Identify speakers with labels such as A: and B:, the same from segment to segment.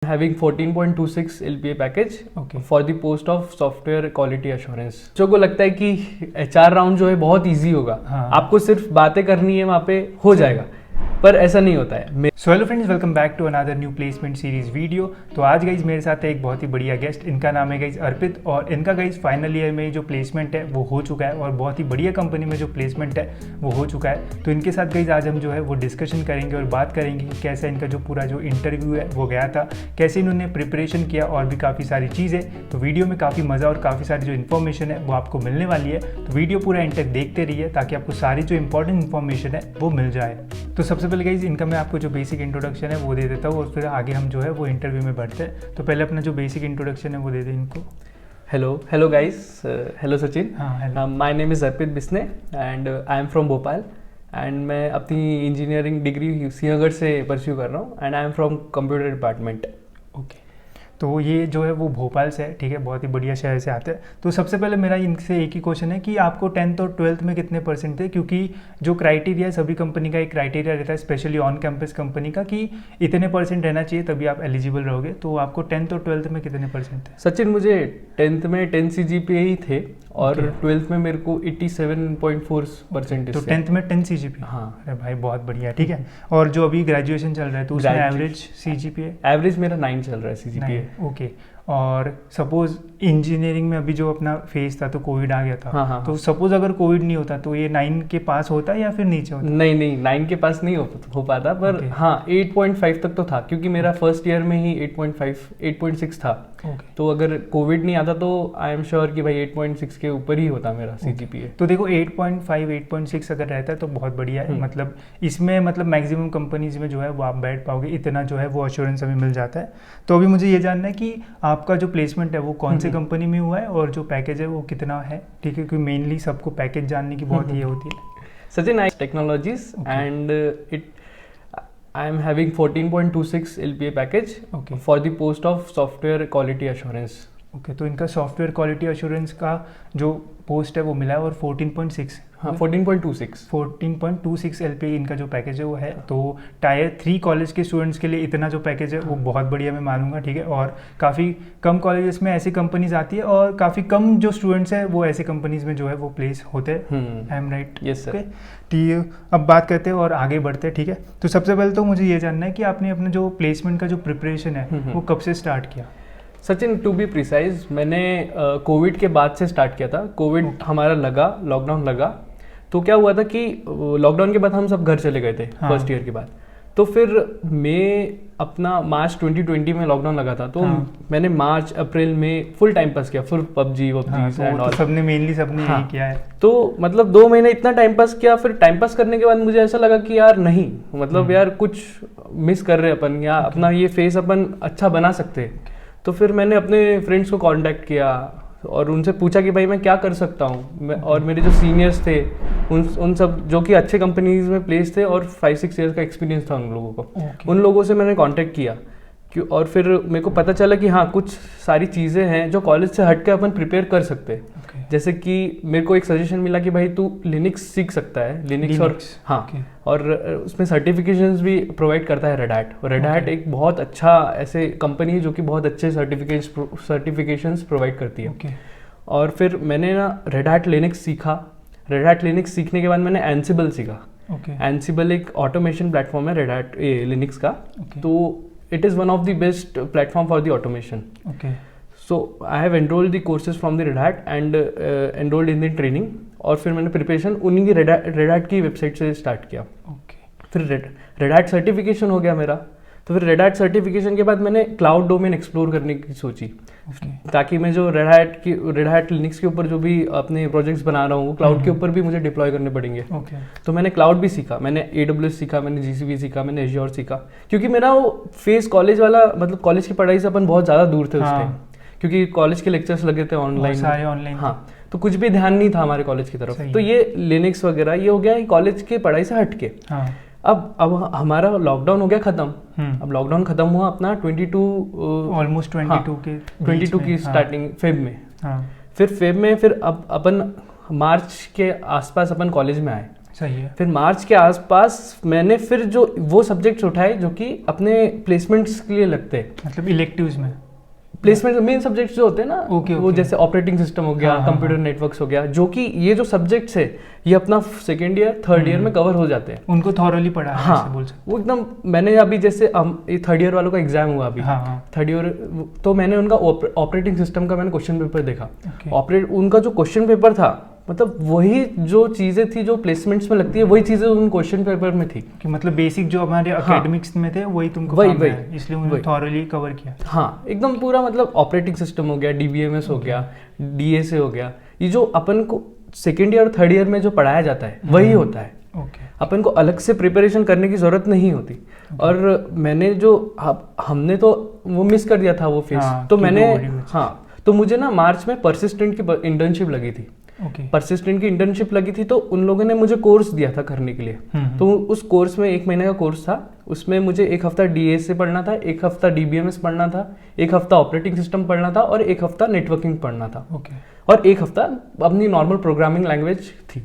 A: Having 14.26 LPA package for the post of software quality assurance। जो को लगता है कि HR राउंड जो है बहुत इजी होगा, आपको सिर्फ बातें करनी है, वहाँ पे हो जाएगा, पर ऐसा नहीं होता है।
B: So hello friends, welcome back to another new placement series video. तो आज गाइज मेरे साथ है एक बहुत ही बढ़िया गेस्ट, इनका नाम है गाइज अर्पित, और इनका गाइज फाइनल ईयर में जो प्लेसमेंट है वो हो चुका है और बहुत ही बढ़िया कंपनी में जो प्लेसमेंट है वो हो चुका है। तो इनके साथ गाइज आज हम जो है वो डिस्कशन करेंगे और बात करेंगे कि कैसा इनका जो पूरा जो इंटरव्यू है वो गया था, कैसे इन्होंने प्रिपरेशन किया और भी काफ़ी सारी चीज़ें। तो वीडियो में काफ़ी मज़ा और काफ़ी सारी जो इन्फॉर्मेशन है वो आपको मिलने वाली है। तो वीडियो पूरा एंड तक देखते रहिए ताकि आपको सारी जो इंपॉर्टेंट इन्फॉर्मेशन है वो मिल जाए। तो सबसे पहले गाइज इनका मैं आपको जो बेसिक इंट्रोडक्शन है वो दे देता हूँ और फिर आगे हम जो है वो इंटरव्यू में बढ़ते हैं। तो पहले अपना जो बेसिक इंट्रोडक्शन है वो दे दें इनको।
A: Hello guys, hello Sachin.
B: हाँ,
A: my name is Arpit Bisne and I am from Bhopal and मैं अपनी इंजीनियरिंग डिग्री सिंहगढ़ से परस्यू कर रहा हूँ and I am from computer department.
B: Okay, तो ये जो है वो भोपाल से है, ठीक है, बहुत ही बढ़िया शहर से आते हैं। तो सबसे पहले मेरा इनसे एक ही क्वेश्चन है कि आपको 10th और 12th में कितने परसेंट थे, क्योंकि जो क्राइटेरिया है सभी कंपनी का एक क्राइटेरिया रहता है, स्पेशली ऑन कैंपस कंपनी का, कि इतने परसेंट रहना चाहिए तभी आप एलिजिबल रहोगे। तो आपको 10th और 12th में कितने परसेंट थे?
A: सचिन, मुझे 10th में 10 CGPA ही थे और 12th में मेरे को 87.4%
B: तो 10th में 10 CGPA।
A: हाँ,
B: अरे भाई बहुत बढ़िया, ठीक है। और जो अभी ग्रेजुएशन चल रहा है तो उसमें एवरेज CGPA?
A: एवरेज मेरा 9 चल रहा है CGPA।
B: ओके, और सपोज इंजीनियरिंग में अभी जो अपना फेज था तो कोविड आ गया था।
A: हाँ,
B: तो सपोज अगर कोविड नहीं होता तो ये 9 के पास होता या फिर नीचे होता?
A: नहीं 9 के पास नहीं हो पाता, पर हाँ 8.5 तक तो था, क्योंकि मेरा फर्स्ट ईयर में ही 8.6 था। तो अगर कोविड नहीं आता तो आई एम श्योर कि भाई 8.6 के ऊपर ही होता मेरा CGPA।
B: तो देखो 8.5 8.6 अगर रहता है तो बहुत बढ़िया है। मतलब इसमें मतलब मैक्सिमम कंपनीज में जो है वो आप बैठ पाओगे, इतना जो है वो अश्योरेंस हमें मिल जाता है। तो अभी मुझे ये जानना है कि आपका जो प्लेसमेंट है वो कौन से कंपनी में हुआ है और जो पैकेज है वो कितना है, ठीक है, क्योंकि मेनली सबको पैकेज जानने की बहुत ये होती है।
A: Sachin, I technologies and I am having 14.26 LPA package for the post of software quality assurance।
B: Okay, तो इनका सॉफ्टवेयर क्वालिटी अश्योरेंस का जो पोस्ट है वो मिला है और 14.6,
A: हाँ 14.26
B: LPA इनका जो पैकेज है वो है। तो टायर 3 कॉलेज के स्टूडेंट्स के लिए इतना जो पैकेज है वो बहुत बढ़िया मैं मानूंगा, ठीक है। और काफ़ी कम कॉलेजेस में ऐसी कंपनीज आती है और काफ़ी कम जो स्टूडेंट्स हैं वो ऐसे कंपनीज में जो है वो प्लेस होते हैं। I am right?
A: Yes sir.
B: ठीक, अब बात करते हैं और आगे बढ़ते हैं, ठीक है। तो सबसे पहले तो मुझे ये जानना है कि आपने अपना जो प्लेसमेंट का जो प्रिपरेशन है वो कब से स्टार्ट किया?
A: सचिन, टू बी प्रिसाइज, मैंने कोविड के बाद से स्टार्ट किया था। कोविड हमारा लगा, लॉकडाउन लगा, तो क्या हुआ था कि लॉकडाउन के बाद हम सब घर चले गए थे फर्स्ट ईयर के बाद। तो फिर मैं अपना मार्च 2020 में लॉकडाउन लगा था, तो मैंने मार्च अप्रैल में फुल टाइम पास किया, फुल पबजी एंड ऑल।
B: सबने मेनली यही किया है।
A: तो मतलब 2 महीने इतना टाइम पास किया, फिर टाइम पास करने के बाद मुझे ऐसा लगा कि यार नहीं, मतलब यार कुछ मिस कर रहे अपन, या अपना ये फेस अपन अच्छा बना सकते। तो फिर मैंने अपने फ्रेंड्स को कांटेक्ट किया और उनसे पूछा कि भाई मैं क्या कर सकता हूँ। और मेरे जो सीनियर्स थे उन सब जो कि अच्छे कंपनीज में प्लेस थे और 5-6 ईयर्स का एक्सपीरियंस था उन लोगों को, उन लोगों से मैंने कांटेक्ट किया और फिर मेरे को पता चला कि हाँ कुछ सारी चीज़ें हैं जो कॉलेज से हट के अपन प्रिपेयर कर सकते हैं। जैसे कि मेरे को एक सजेशन मिला कि भाई तू लिनक्स सीख सकता है, लिनक्स और हाँ और उसमें सर्टिफिकेशंस भी प्रोवाइड करता है रेड हैट। रेड हैट एक बहुत अच्छा ऐसे कंपनी है जो कि बहुत अच्छे सर्टिफिकेशंस प्रोवाइड करती है। और फिर मैंने ना रेड हैट लिनक्स सीखा। रेड हैट लिनक्स सीखने के बाद मैंने एनसिबल सीखा। एनसिबल एक ऑटोमेशन प्लेटफॉर्म है रेड हैट लिनक्स का। तो it is one of the best platform for the automation. So I have enrolled the courses from the Red Hat and enrolled in the training। और फिर मैंने प्रिपरेशन उन्हीं की Red Hat की website से start किया। फिर Red Hat सर्टिफिकेशन हो गया मेरा। तो फिर Red Hat सर्टिफिकेशन के बाद मैंने क्लाउड डोमेन एक्सप्लोर करने की सोची, ताकि मैं जो Red Hat लिनक्स के ऊपर जो भी अपने प्रोजेक्ट्स बना रहा हूँ वो क्लाउड के ऊपर भी मुझे डिप्लॉय करने पड़ेंगे। तो मैंने क्लाउड भी सीखा, मैंने AWS सीखा, मैंने GCP सीखा, मैंने Azure सीखा, क्योंकि मेरा वो फेस कॉलेज वाला, मतलब कॉलेज की पढ़ाई से अपन बहुत ज़्यादा दूर थे उस टाइम, क्योंकि कॉलेज के लेक्चर्स लगे थे ऑनलाइन। हाँ, तो कुछ भी ध्यान नहीं था हमारे कॉलेज की तरफ। तो ये लिनक्स वगैरह ये हो गया कॉलेज के पढ़ाई से हट के। अब हमारा लॉकडाउन हो गया खत्म। अब लॉकडाउन खत्म हुआ अपना 22 की स्टार्टिंग फेब में। फिर फेब में फिर अब अपन मार्च के आसपास अपन कॉलेज में आए।
B: सही है।
A: फिर मार्च के आसपास मैंने फिर जो वो सब्जेक्ट्स उठाए जो कि अपने प्लेसमेंट्स के लिए लगते हैं।
B: मतलब इलेक्टिव्स में
A: प्लेसमेंट मेन सब्जेक्ट्स जो होते हैं ना, वो जैसे ऑपरेटिंग सिस्टम हो गया, कंप्यूटर नेटवर्क्स हो गया, जो कि ये जो सब्जेक्ट्स है ये अपना सेकेंड ईयर थर्ड ईयर में कवर हो जाते हैं।
B: उनको थॉरली पढ़ा है,
A: हाँ,
B: बोल सकते।
A: वो एकदम मैंने अभी जैसे ये थर्ड ईयर वालों का एग्जाम हुआ अभी, थर्ड ईयर, तो मैंने उनका ऑपरेटिंग सिस्टम का मैंने क्वेश्चन पेपर देखा। उनका जो क्वेश्चन पेपर था, मतलब वही जो चीजें थी जो प्लेसमेंट्स में लगती है, वही चीजें उन क्वेश्चन पेपर में थी
B: कि मतलब बेसिक जो हमारे एकेडमिक्स में थे वही तुमको
A: वही
B: इसलिए उन्होंने थॉरली कवर किया।
A: हाँ, एकदम पूरा, मतलब ऑपरेटिंग सिस्टम हो गया, डीबीएमएस हो गया, डीएसए हो गया, ये जो अपन को सेकेंड ईयर और थर्ड ईयर में जो पढ़ाया जाता है वही होता है। अपन को अलग से प्रिपरेशन करने की जरूरत नहीं होती। और मैंने जो हमने तो वो मिस कर दिया था वो फेज। तो मैंने तो मुझे ना मार्च में परसिस्टेंट की इंटर्नशिप लगी थी। परसिस्टेंट की इंटर्नशिप लगी थी, तो उन लोगों ने मुझे कोर्स दिया था करने के लिए। तो उस कोर्स में 1 महीने का कोर्स था, उसमें मुझे 1 हफ्ता डीएसए पढ़ना था, 1 हफ्ता डीबीएमएस पढ़ना था, 1 हफ्ता ऑपरेटिंग सिस्टम पढ़ना था और 1 हफ्ता नेटवर्किंग पढ़ना था। और 1 हफ्ता अपनी नॉर्मल प्रोग्रामिंग लैंग्वेज थी।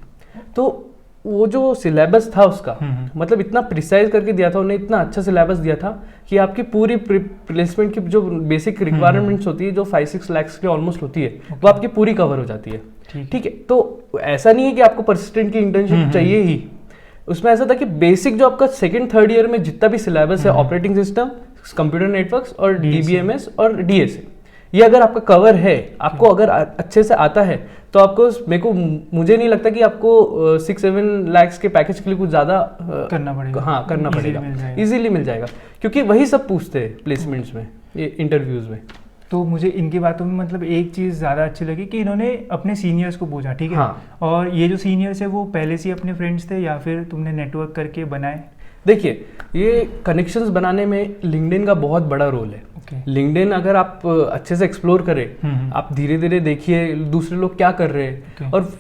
A: तो वो जो सिलेबस था उसका, मतलब इतना प्रिसाइज करके दिया था उन्हें, इतना अच्छा सिलेबस दिया था कि आपकी पूरी प्लेसमेंट की जो बेसिक रिक्वायरमेंट्स होती है, जो 5-6 लाख की ऑलमोस्ट होती है, वो आपकी पूरी कवर हो जाती है। ठीक है, तो ऐसा नहीं है कि आपको परसिस्टेंट की इंटर्नशिप चाहिए ही। उसमें ऐसा था कि बेसिक जो आपका सेकंड थर्ड ईयर में जितना भी सिलेबस है, ऑपरेटिंग सिस्टम, कंप्यूटर नेटवर्क्स और डीबीएमएस और डीएसए, ये अगर आपका कवर है, आपको अगर अच्छे से आता है, तो आपको मुझे नहीं लगता कि आपको 6-7 लाख के पैकेज के लिए कुछ ज्यादा
B: करना पड़ेगा।
A: हाँ, करना पड़ेगा, इजीली मिल जाएगा, क्योंकि वही सब पूछते हैं प्लेसमेंट्स में, इंटरव्यूज में।
B: तो मुझे इनकी बातों में मतलब एक चीज़ ज़्यादा अच्छी लगी कि इन्होंने अपने सीनियर्स को पूछा। ठीक है।
A: हाँ।
B: और ये जो सीनियर्स है वो पहले से अपने फ्रेंड्स थे या फिर तुमने नेटवर्क करके बनाए?
A: देखिए, ये कनेक्शंस बनाने में लिंक्डइन का बहुत बड़ा रोल है। लिंक्डइन अगर आप अच्छे से एक्सप्लोर करें, आप धीरे धीरे देखिए दूसरे लोग क्या कर रहे हैं, और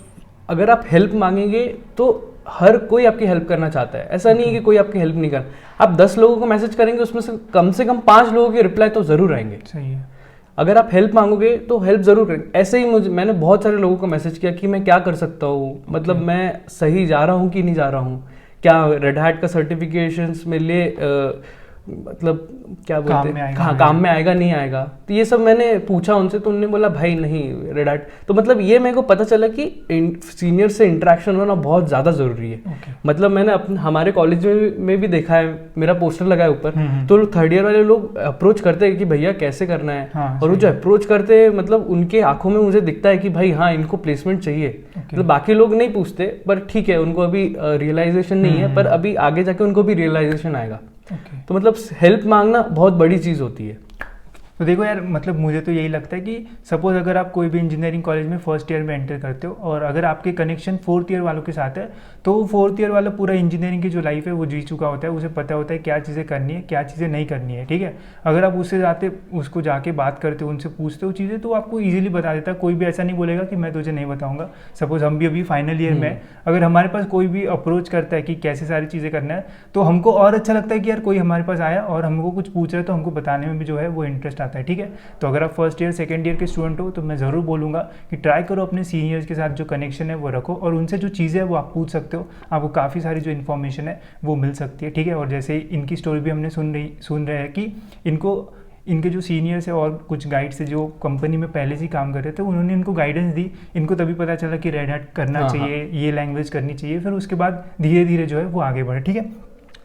A: अगर आप हेल्प मांगेंगे तो हर कोई आपकी हेल्प करना चाहता है। ऐसा नहीं है कि कोई आपकी हेल्प नहीं कर। आप 10 लोगों को मैसेज करेंगे, उसमें से कम 5 लोगों के रिप्लाई तो जरूर आएंगे।
B: सही है।
A: अगर आप हेल्प मांगोगे तो हेल्प जरूर करेंगे। ऐसे ही मैंने बहुत सारे लोगों को मैसेज किया कि मैं क्या कर सकता हूँ, मतलब मैं सही जा रहा हूँ कि नहीं जा रहा हूँ, क्या रेड हैट का सर्टिफिकेशंस मेरे लिए मतलब क्या बोलते हैं, काम में आएगा नहीं आएगा। तो ये सब मैंने पूछा उनसे, तो उन्होंने बोला भाई नहीं, रेड हैट। तो मतलब ये मेरे को पता चला कि सीनियर से इंटरेक्शन होना बहुत ज़्यादा ज़रूरी है। मतलब मैंने हमारे कॉलेज में भी देखा है, मेरा पोस्टर लगा है ऊपर, तो थर्ड ईयर वाले लोग अप्रोच करते हैं कि भैया कैसे करना है। और वो जो अप्रोच करते हैं, मतलब उनके आंखों में मुझे दिखता है कि भाई हाँ, इनको प्लेसमेंट चाहिए। मतलब बाकी लोग नहीं पूछते, पर ठीक है, उनको अभी रियलाइजेशन नहीं है, पर अभी आगे जाके उनको भी रियलाइजेशन आएगा। तो मतलब हेल्प मांगना बहुत बड़ी चीज़ होती है।
B: तो देखो यार, मतलब मुझे तो यही लगता है कि सपोज अगर आप कोई भी इंजीनियरिंग कॉलेज में फर्स्ट ईयर में एंटर करते हो और अगर आपके कनेक्शन 4th ईयर वालों के साथ है, तो वो 4th ईयर वाला पूरा इंजीनियरिंग की जो लाइफ है वो जी चुका होता है, उसे पता होता है क्या चीज़ें करनी है, क्या चीज़ें नहीं करनी है। ठीक है। अगर आप उसको जाके बात करते हो, उनसे पूछते हो चीज़ें, तो आपको ईजिली बता देता है। कोई भी ऐसा नहीं बोलेगा कि मैं तुझे नहीं बताऊँगा। सपोज हम भी अभी फाइनल ईयर में, अगर हमारे पास कोई भी अप्रोच करता है कि कैसे सारी चीज़ें करना है, तो हमको और अच्छा लगता है कि यार कोई हमारे पास आया और हमको कुछ पूछ रहा है, तो हमको बताने में भी जो है वो इंटरेस्ट आता है। ठीक है। तो अगर आप फर्स्ट ईयर सेकंड ईयर के स्टूडेंट हो, तो मैं ज़रूर बोलूँगा कि ट्राई करो अपने सीनियर्स के साथ जो कनेक्शन है वो रखो, और उनसे जो चीज़ें है वो आप पूछ सकते हो, आपको काफ़ी सारी जो इन्फॉर्मेशन है वो मिल सकती है। ठीक है। और जैसे इनकी स्टोरी भी हमने सुन रहे हैं कि इनके जो सीनियर्स है और कुछ गाइड्स है जो कंपनी में पहले से ही काम कर रहे थे, उन्होंने इनको गाइडेंस दी। इनको तभी पता चला कि रेड हैट करना चाहिए, ये लैंग्वेज करनी चाहिए, फिर उसके बाद धीरे धीरे जो है वो आगे बढ़े। ठीक है।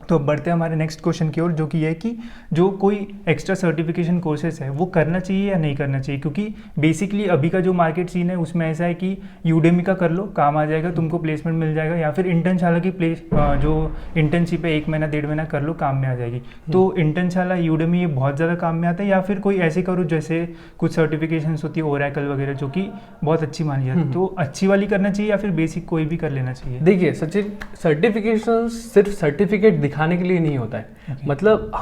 B: तो बढ़ते हैं हमारे नेक्स्ट क्वेश्चन की ओर, जो कि है कि जो कोई एक्स्ट्रा सर्टिफिकेशन कोर्सेज है वो करना चाहिए या नहीं करना चाहिए, क्योंकि बेसिकली अभी का जो मार्केट सीन है उसमें ऐसा है कि यूडेमी का कर लो, काम आ जाएगा, तुमको प्लेसमेंट मिल जाएगा, या फिर इंटर्नशाला की जो इंटर्नशिप है 1 महीना 1.5 महीना कर लो, काम में आ जाएगी। तो इंटर्नशाला, यूडेमी, ये बहुत ज़्यादा काम में आता है, या फिर कोई ऐसे करो जैसे कुछ सर्टिफिकेशन होती है ओरेकल वगैरह, जो कि बहुत अच्छी मानी जाती है। तो अच्छी वाली करना चाहिए या फिर बेसिक कोई भी कर लेना चाहिए?
A: देखिए सचिन, सर्टिफिकेशन सिर्फ सर्टिफिकेट दिखाने के लिए नहीं होता है। मतलब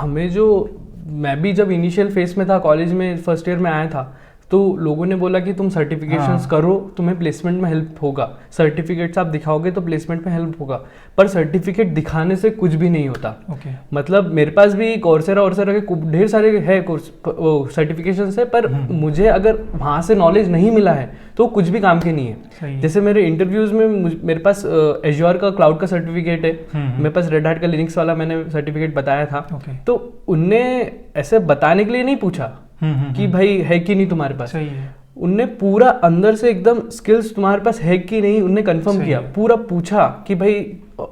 A: मैं भी जब इनिशियल फेज में था, कॉलेज में फर्स्ट ईयर में आया था, तो लोगों ने बोला कि तुम सर्टिफिकेशंस करो, तुम्हें प्लेसमेंट में हेल्प होगा, सर्टिफिकेट्स आप दिखाओगे तो प्लेसमेंट में हेल्प होगा। पर सर्टिफिकेट दिखाने से कुछ भी नहीं होता। मतलब मेरे पास भी कोर्सेरा के ढेर सारे है कोर्स सर्टिफिकेशंस है, पर मुझे अगर वहाँ से नॉलेज नहीं मिला है तो कुछ भी काम के नहीं है। जैसे मेरे इंटरव्यूज में मेरे पास एज्योर का क्लाउड का सर्टिफिकेट है, मेरे पास रेड हैट का लिनक्स वाला मैंने सर्टिफिकेट बताया था। तो उनने ऐसे बताने के लिए नहीं पूछा कि भाई है कि नहीं तुम्हारे पास, उनने पूरा अंदर से एकदम स्किल्स तुम्हारे पास है कि नहीं उनने कंफर्म किया, पूरा पूछा कि भाई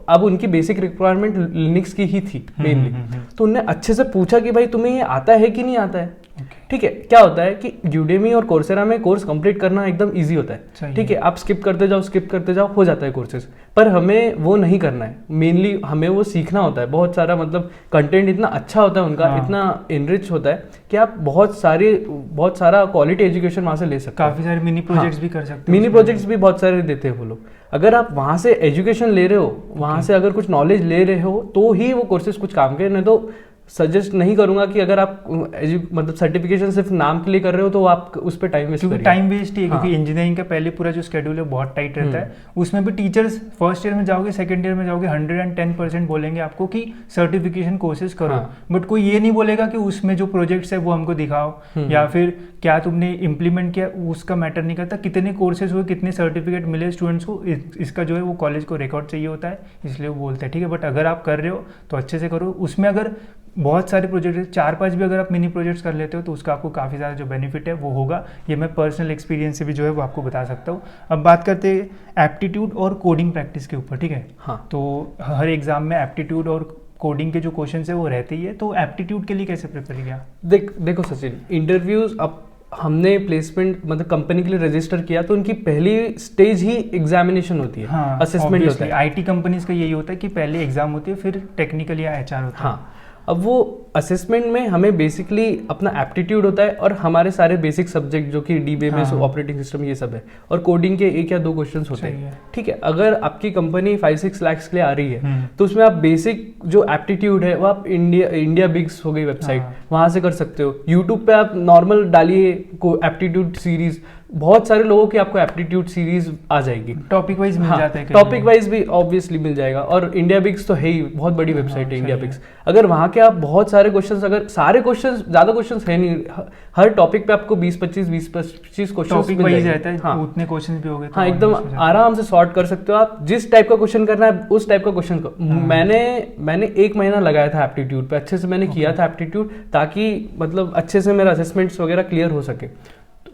A: अब उनकी बेसिक रिक्वायरमेंट लिनक्स की ही थी मेनली। तो उनने अच्छे से पूछा कि भाई तुम्हें ये आता है कि नहीं आता है। ठीक है, क्या होता है कि यूडेमी और कोर्सेरा में कोर्स कंप्लीट करना एकदम इजी होता है। ठीक है, आप स्किप करते जाओ हो जाता है कोर्सेज, पर हमें वो नहीं करना है। मेनली हमें वो सीखना होता है बहुत सारा। मतलब कंटेंट इतना अच्छा होता है उनका, इतना इनरिच होता है कि आप बहुत सारा क्वालिटी एजुकेशन वहाँ से ले सकते हो।
B: काफी सारे मिनी प्रोजेक्ट्स भी कर सकते हो।
A: मिनी प्रोजेक्ट्स भी बहुत सारे देते हैं वो लोग। अगर आप वहाँ से एजुकेशन ले रहे हो, वहाँ से अगर कुछ नॉलेज ले रहे हो तो ही वो कोर्सेज कुछ काम के, नहीं तो सजेस्ट नहीं करूंगा कि अगर आप मतलब सर्टिफिकेशन सिर्फ नाम के लिए कर रहे हो तो आप उस पर टाइम वेस्ट करिए।
B: टाइम वेस्ट ही है, क्योंकि इंजीनियरिंग का पहले पूरा जो शेड्यूल है बहुत टाइट रहता है। उसमें भी टीचर्स फर्स्ट ईयर में जाओगे, सेकंड ईयर में जाओगे, 110% बोलेंगे आपको कि सर्टिफिकेशन कोर्सेज करो। बट कोई ये नहीं बोलेगा कि उसमें जो प्रोजेक्ट्स है वो हमको दिखाओ, या फिर क्या तुमने इम्प्लीमेंट किया, उसका मैटर नहीं करता। कितने कोर्सेज हुए, कितने सर्टिफिकेट मिले स्टूडेंट्स को, इसका जो है वो कॉलेज को रिकॉर्ड चाहिए होता है, इसलिए वो बोलते हैं। ठीक है, बट अगर आप कर रहे हो तो अच्छे से करो। उसमें अगर बहुत सारे प्रोजेक्ट 4-5 भी अगर आप मिनी प्रोजेक्ट्स कर लेते हो तो उसका आपको काफ़ी ज़्यादा जो बेनिफिट है वो होगा। ये मैं पर्सनल एक्सपीरियंस से भी जो है वो आपको बता सकता हूँ। अब बात करते हैं एप्टीट्यूड और कोडिंग प्रैक्टिस के ऊपर। ठीक है,
A: हाँ।
B: तो हर एग्जाम में एप्टीट्यूड और कोडिंग के जो क्वेश्चन है वो रहते ही है, तो एप्टीट्यूड के लिए कैसे प्रिपेयर किया?
A: देखो सचिन, इंटरव्यूज अब हमने प्लेसमेंट मतलब कंपनी के लिए रजिस्टर किया तो उनकी पहली स्टेज ही एग्जामिनेशन होती है, असेसमेंट होता है।
B: आईटी कंपनीज का यही होता है कि पहले एग्जाम होती है, फिर टेक्निकल या एचआर होता है।
A: हाँ, अब वो असेसमेंट में हमें बेसिकली अपना एप्टीट्यूड होता है और हमारे सारे बेसिक सब्जेक्ट जो कि डीबीएमएस ऑपरेटिंग सिस्टम ये सब है, और कोडिंग के 1 या 2 क्वेश्चंस होते हैं। ठीक है, अगर आपकी कंपनी 5-6 लाख के लिए आ रही है तो उसमें आप बेसिक जो एप्टीट्यूड है वो आप इंडिया बिग्स हो गई वेबसाइट, वहां से कर सकते हो। यूट्यूब पे आप नॉर्मल डालिए को एप्टीट्यूड सीरीज, बहुत सारे लोगों की आपको एप्टीट्यूड सीरीज आ जाएगी।
B: टॉपिक वाइज मिल जाता है,
A: टॉपिक वाइज भी ऑब्वियसली मिल जाएगा। और इंडिया बिग्स तो है ही, बहुत बड़ी वेबसाइट है इंडिया बिग्स। अगर वहाँ के आप बहुत सारे क्वेश्चंस, अगर सारे क्वेश्चंस, ज़्यादा क्वेश्चंस है नहीं, हर टॉपिक पे आपको 20-25 क्वेश्चंस मिल जाएंगे।
B: हाँ, उतने क्वेश्चंस भी हो गए।
A: हाँ, एकदम आराम से सॉर्ट कर सकते हो आप। जिस टाइप का क्वेश्चन करना है उस टाइप का क्वेश्चन को मैंने 1 महीना लगाया था एप्टीट्यूड पे, अच्छे से मैंने किया था एप्टीट्यूड, ताकि मतलब अच्छे से मेरा असेसमेंट्स वगैरह क्लियर हो सके।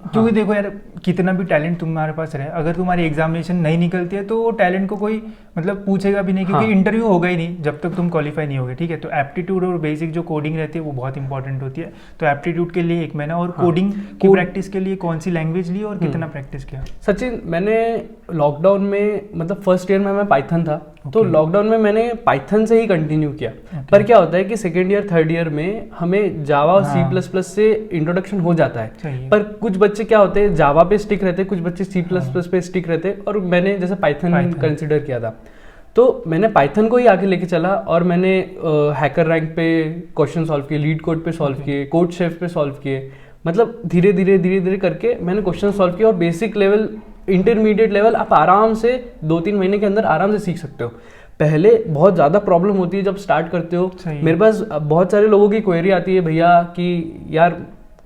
B: क्योंकि देखो यार, कितना भी टैलेंट तुम्हारे पास रहे, अगर तुम्हारी एग्जामिनेशन नहीं निकलती है तो वो टैलेंट को कोई मतलब पूछेगा भी नहीं, क्योंकि इंटरव्यू होगा ही नहीं जब तक तुम क्वालिफाई नहीं होगे। ठीक है, तो एप्टीट्यूड और बेसिक जो कोडिंग रहती है वो बहुत इंपॉर्टेंट होती है। तो एप्टीट्यूड के लिए 1 महीना, और कोडिंग की प्रैक्टिस के लिए कौन सी लैंग्वेज ली और कितना प्रैक्टिस किया?
A: सचिन, मैंने लॉकडाउन में मतलब फर्स्ट ईयर में मैं पाइथन था, तो लॉकडाउन में मैंने पाइथन से ही कंटिन्यू किया। पर क्या होता है कि सेकेंड ईयर थर्ड ईयर में हमें जावा और C++ से इंट्रोडक्शन हो जाता है, पर कुछ बच्चे क्या होते हैं जावा पे स्टिक रहते हैं, कुछ बच्चे C++ पे स्टिक रहते हैं, और मैंने जैसे पाइथन कंसिडर किया था तो मैंने पाइथन को ही आगे लेके चला, और मैंने हैकर रैंक पे क्वेश्चन सॉल्व किए, लीड कोड पे सॉल्व किए, कोड शेफ पे सॉल्व किए। मतलब धीरे धीरे करके मैंने क्वेश्चन सॉल्व किया, और बेसिक लेवल, इंटरमीडिएट लेवल आप आराम से 2-3 महीने के अंदर आराम से सीख सकते हो। पहले बहुत ज़्यादा प्रॉब्लम होती है जब स्टार्ट करते हो। मेरे पास बहुत सारे लोगों की क्वेरी आती है, भैया कि यार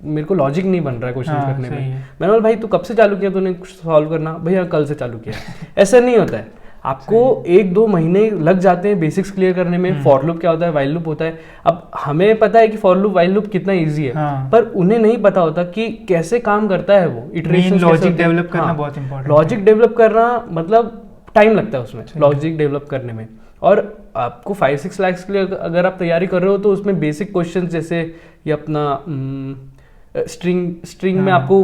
A: मेरे को लॉजिक नहीं बन रहा है क्वेश्चन करने में। मैंने बोला भाई तू कब से चालू किया तूने सॉल्व करना? भैया कल से चालू किया। ऐसा नहीं होता है, आपको 1-2 महीने लग जाते हैं बेसिक्स क्लियर करने में। फॉर लूप क्या होता है, वाइल लूप होता है। अब हमें पता है कि फॉर लूप वाइल लूप कितना इजी है, पर उन्हें नहीं पता होता कि कैसे काम करता है वो। इटरेशंस,
B: लॉजिक डेवलप करना बहुत इंपॉर्टेंट।
A: लॉजिक डेवलप करना मतलब टाइम लगता है उसमें, लॉजिक डेवलप करने में। और आपको 5-6 लाख के लिए अगर आप तैयारी कर रहे हो तो उसमें बेसिक क्वेश्चन जैसे ये अपना स्ट्रिंग में आपको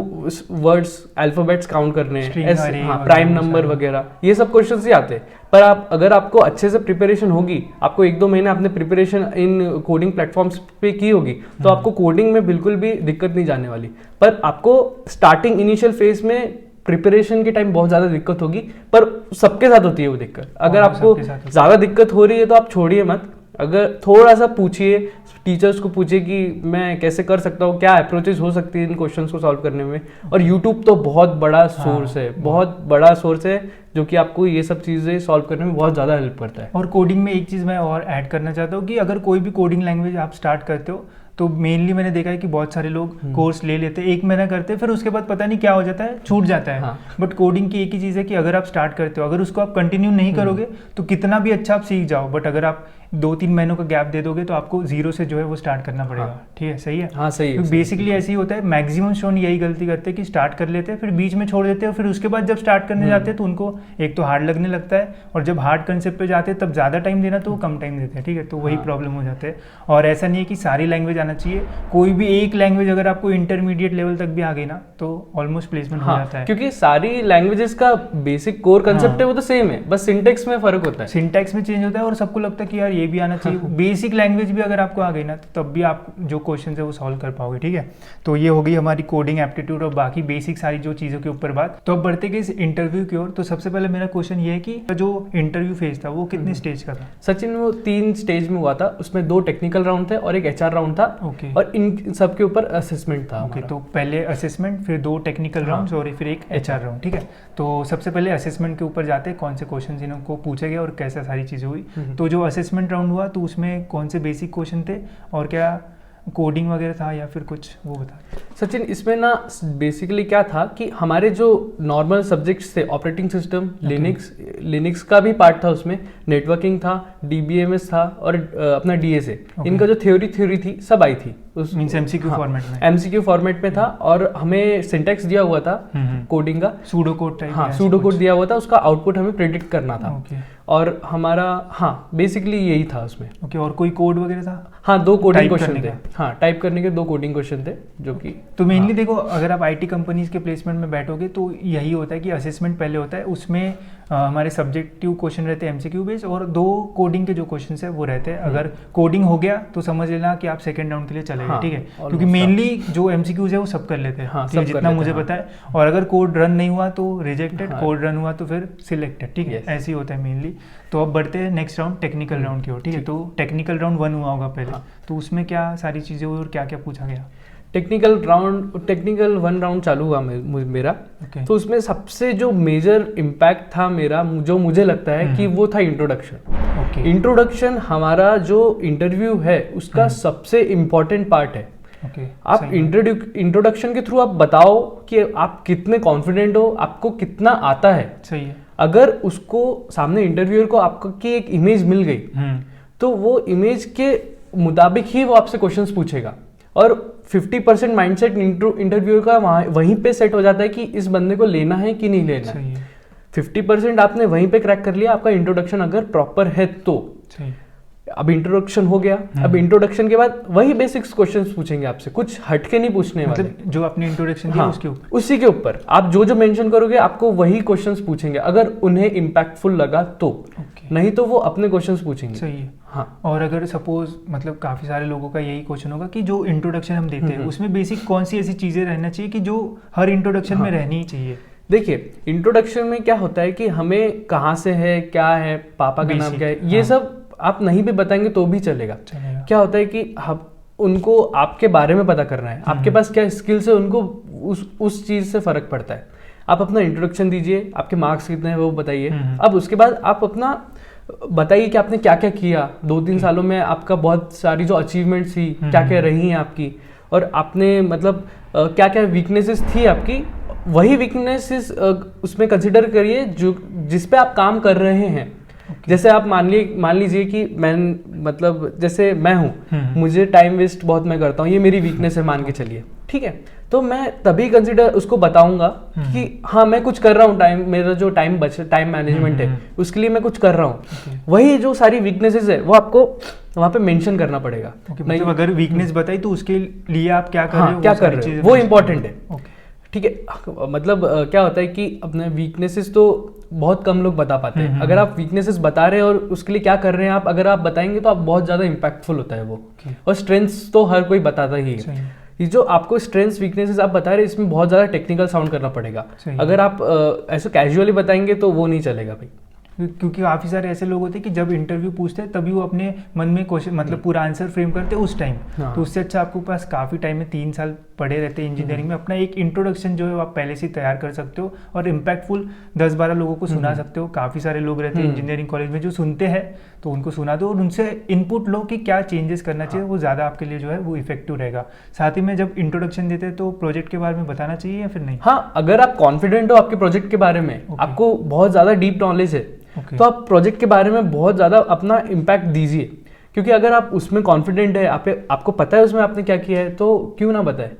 A: वर्ड्स, अल्फाबेट्स काउंट करने हैं, प्राइम नंबर वगैरह, ये सब क्वेश्चंस ही आते हैं। पर अगर आपको अच्छे से प्रिपरेशन होगी, आपको 1-2 महीने आपने प्रिपरेशन इन कोडिंग प्लेटफॉर्म्स पे की होगी, तो आपको कोडिंग में बिल्कुल भी दिक्कत नहीं जाने वाली। पर आपको स्टार्टिंग इनिशियल फेज में प्रिपरेशन के टाइम बहुत ज़्यादा दिक्कत होगी, पर सबके साथ होती है वो दिक्कत। अगर आपको ज़्यादा दिक्कत हो रही है तो आप छोड़िए मत, अगर थोड़ा सा पूछिए, टीचर्स को पूछिए कि मैं कैसे कर सकता हूँ, क्या अप्रोचेस हो सकती है इन क्वेश्चंस को सॉल्व करने में। और यूट्यूब तो बहुत बड़ा सोर्स है, बहुत बड़ा सोर्स है जो कि आपको ये सब चीज़ें सॉल्व करने में बहुत ज़्यादा हेल्प करता है।
B: और कोडिंग में एक चीज़ मैं और ऐड करना चाहता हूँ कि अगर कोई भी कोडिंग लैंग्वेज आप स्टार्ट करते हो तो मेनली मैंने देखा है कि बहुत सारे लोग कोर्स ले लेते हैं, 1 महीना करते हैं, फिर उसके बाद पता नहीं क्या हो जाता है, छूट जाता है। बट कोडिंग की एक ही चीज़ है कि अगर आप स्टार्ट करते हो, अगर उसको आप कंटिन्यू नहीं करोगे तो कितना भी अच्छा आप सीख जाओ, बट अगर आप 2-3 महीनों का गैप दे दोगे तो आपको जीरो से जो है वो स्टार्ट करना पड़ेगा। ठीक है, सही है।
A: हाँ सही है।
B: तो बेसिकली ऐसे ही होता है, मैक्सिमम स्टूडेंट यही गलती करते हैं कि स्टार्ट कर लेते हैं, फिर बीच में छोड़ देते हैं, फिर उसके बाद जब स्टार्ट करने जाते हैं तो उनको एक तो हार्ड लगने लगता है, और जब हार्ड कंसेप्ट पे जाते हैं तब ज़्यादा टाइम देना तो वो कम टाइम देते हैं। ठीक है, तो वही प्रॉब्लम हो जाते हैं। और ऐसा नहीं है कि सारी लैंग्वेज आना चाहिए, कोई भी एक लैंग्वेज अगर आपको इंटरमीडिएट लेवल तक भी आ गई ना तो ऑलमोस्ट प्लेसमेंट हो जाता है।
A: क्योंकि सारी लैंग्वेजेस का बेसिक कोर कंसेप्ट है वो तो सेम है, बस सिंटेक्स में फर्क होता है,
B: सिंटेक्स में चेंज होता है, और सबको लगता है कि यार ये भी आना चाहिए। बेसिक लैंग्वेज भी अगर आपको आ गई ना तो तब भी आप जो क्वेश्चन है वो सॉल्व कर पाओगे। ठीक है, तो ये हो गई हमारी कोडिंग एप्टीट्यूड और बाकी बेसिक सारी जो चीज़ों के ऊपर बात। तो अब बढ़ते गए इस इंटरव्यू की ओर। तो सबसे पहले मेरा क्वेश्चन ये है कि जो इंटरव्यू फेज था वो कितने स्टेज का था?
A: सचिन, वो 3 स्टेज में हुआ था, उसमें 2 टेक्निकल राउंड थे और एक HR राउंड था।
B: ओके।
A: और इन सब के ऊपर असेसमेंट था।
B: ओके, तो पहले असेसमेंट, फिर 2 टेक्निकल राउंड्स और फिर एक HR राउंड। ठीक है, तो सबसे पहले असेसमेंट के ऊपर जाते हैं, कौन से क्वेश्चन इनको पूछे गए और कैसे सारी चीज़ें हुई। तो जो असेसमेंट राउंड हुआ तो उसमें कौन से बेसिक क्वेश्चन थे और क्या कोडिंग वगैरह था या फिर कुछ, वो बता।
A: सचिन, इसमें ना बेसिकली क्या था कि हमारे जो नॉर्मल सब्जेक्ट्स थे, ऑपरेटिंग सिस्टम, लिनक्स का भी पार्ट था, उसमें नेटवर्किंग था, DBMS था और अपना DSA, इनका जो थ्योरी थी सब आई थी उस
B: मींस MCQ फॉर्मेट में।
A: MCQ फॉर्मेट में था, और हमें सिंटैक्स दिया हुआ था कोडिंग का,
B: सूडो कोड टाइप।
A: हाँ, सूडो कोड दिया हुआ था, उसका आउटपुट हमें प्रेडिक्ट करना था। और हमारा बेसिकली यही था उसमें।
B: ओके, और कोई कोड वगैरह था?
A: हाँ, 2 कोडिंग क्वेश्चन थे। हाँ, टाइप करने के 2 कोडिंग क्वेश्चन थे जो कि
B: तो मेनली देखो, अगर आप IT कंपनीज के प्लेसमेंट में बैठोगे तो यही होता है कि असेसमेंट पहले होता है, उसमें हमारे सब्जेक्टिव क्वेश्चन रहते हैं MCQ बेस्ड, और 2 कोडिंग के जो क्वेश्चन है वो रहते हैं। अगर कोडिंग हो गया तो समझ लेना कि आप सेकंड राउंड के लिए चले गए। ठीक है, क्योंकि मेनली जो MCQs है वो सब कर लेते हैं, जितना मुझे पता है। और अगर कोड रन नहीं हुआ तो रिजेक्टेड, कोड रन हुआ तो फिर सिलेक्टेड। ठीक है, ऐसे ही होता है मेनली। तो अब बढ़ते हैं नेक्स्ट राउंड, टेक्निकल राउंड की ओर। ठीक है, तो टेक्निकल राउंड 1 हुआ होगा पहले, तो उसमें क्या सारी चीज़ें हुई और क्या क्या पूछा गया?
A: टेक्निकल 1 राउंड चालू हुआ मेरा। तो उसमें सबसे जो मेजर इम्पैक्ट था मेरा, जो मुझे लगता है कि वो था इंट्रोडक्शन। इंट्रोडक्शन हमारा जो इंटरव्यू है उसका सबसे इम्पोर्टेंट पार्ट है। आप इंट्रोडक्शन के थ्रू आप बताओ कि आप कितने कॉन्फिडेंट हो, आपको कितना आता है।
B: सही है।
A: अगर उसको सामने इंटरव्यूअर को आपकी एक इमेज मिल गई तो वो इमेज के मुताबिक ही वो आपसे क्वेश्चंस पूछेगा, और 50% माइंडसेट इंटरव्यूअर का वहीं पे सेट हो जाता है कि इस बंदे को लेना है कि नहीं लेना है। 50% आपने वहीं पे क्रैक कर लिया, आपका इंट्रोडक्शन अगर प्रॉपर है तो। अब इंट्रोडक्शन हो गया, अब इंट्रोडक्शन के बाद वही बेसिक्स क्वेश्चंस पूछेंगे आपसे, कुछ हटके नहीं पूछने वाले।
B: मतलब जो आपने इंट्रोडक्शन दिया उसके ऊपर,
A: उसी के ऊपर आप जो मेंशन करोगे आपको वही क्वेश्चंस पूछेंगे, अगर उन्हें इम्पैक्टफुल लगा तो। नहीं तो वो अपने क्वेश्चंस पूछेंगे।
B: सही है। हाँ, और अगर सपोज मतलब काफ़ी सारे लोगों का यही क्वेश्चन होगा कि जो इंट्रोडक्शन हम देते हैं उसमें बेसिक कौन सी ऐसी चीज़ें रहना चाहिए कि जो हर इंट्रोडक्शन में रहनी ही चाहिए?
A: देखिए, इंट्रोडक्शन में क्या होता है कि हमें कहाँ से है, क्या है, पापा का नाम क्या है, ये सब आप नहीं भी बताएंगे तो भी चलेगा। क्या होता है कि उनको आपके बारे में पता करना है, आपके पास क्या स्किल्स है, उनको उस चीज़ से फ़र्क पड़ता है। आप अपना इंट्रोडक्शन दीजिए, आपके मार्क्स कितने हैं वो बताइए। अब उसके बाद आप अपना बताइए कि आपने क्या क्या किया 2-3 सालों में, आपका बहुत सारी जो अचीवमेंट्स थी क्या क्या रही हैं आपकी, और आपने मतलब क्या क्या वीकनेसेस थी आपकी, वही वीकनेसेस उसमें कंसिडर करिए जो जिस पे आप काम कर रहे हैं। जैसे आप मान लीजिए कि मैं मतलब जैसे मैं हूँ, मुझे टाइम वेस्ट बहुत मैं करता हूँ, ये मेरी वीकनेस है मान के चलिए। ठीक है, तो मैं तभी कंसिडर उसको बताऊंगा कि हाँ मैं कुछ कर रहा हूँ, मेरा जो टाइम मैनेजमेंट है उसके लिए मैं कुछ कर रहा हूँ। वही जो सारी वीकनेसेस है वो आपको वहाँ पे मेंशन करना पड़ेगा।
B: मतलब अगर वीकनेस बताई तो उसके लिए आप क्या कर रहे हो,
A: क्या कर रहे हो, वो इम्पोर्टेंट है। ठीक है, मतलब क्या होता है कि अपने वीकनेसेस तो बहुत कम लोग बता पाते हैं। अगर आप वीकनेसेस बता रहे हैं और उसके लिए क्या कर रहे हैं आप, अगर आप बताएंगे तो आप बहुत ज़्यादा इम्पैक्टफुल होता है वो। और स्ट्रेंथ्स तो हर कोई बताता ही है। ये जो आपको स्ट्रेंथ्स वीकनेसेस आप बता रहे हैं, इसमें बहुत ज़्यादा टेक्निकल साउंड करना पड़ेगा। अगर आप ऐसे कैजुअली बताएंगे तो वो नहीं चलेगा भाई।
B: क्योंकि काफ़ी सारे ऐसे लोग होते हैं कि जब इंटरव्यू पूछते हैं तभी वो अपने मन में क्वेश्चन मतलब पूरा आंसर फ्रेम करते हैं उस टाइम।
A: हाँ।
B: तो उससे अच्छा आपके पास काफ़ी टाइम है, 3 साल पढ़े रहते हैं इंजीनियरिंग में, अपना एक इंट्रोडक्शन जो है वो आप पहले से ही तैयार कर सकते हो और इम्पैक्टफुल 10-12 लोगों को सुना सकते हो। काफ़ी सारे लोग रहते हैं इंजीनियरिंग कॉलेज में जो सुनते हैं, तो उनको सुना दो और उनसे इनपुट लो कि क्या चेंजेस करना चाहिए। वो ज़्यादा आपके लिए जो है वो इफेक्टिव रहेगा। साथ ही में जब इंट्रोडक्शन देते हैं तो प्रोजेक्ट के बारे में बताना चाहिए या फिर नहीं?
A: हाँ, अगर आप कॉन्फिडेंट हो आपके प्रोजेक्ट के बारे में, आपको बहुत ज़्यादा डीप नॉलेज है, तो आप प्रोजेक्ट के बारे में बहुत ज़्यादा अपना इम्पैक्ट दीजिए। क्योंकि अगर आप उसमें कॉन्फिडेंट है, आपको पता है उसमें आपने क्या किया है, तो क्यों ना बताए।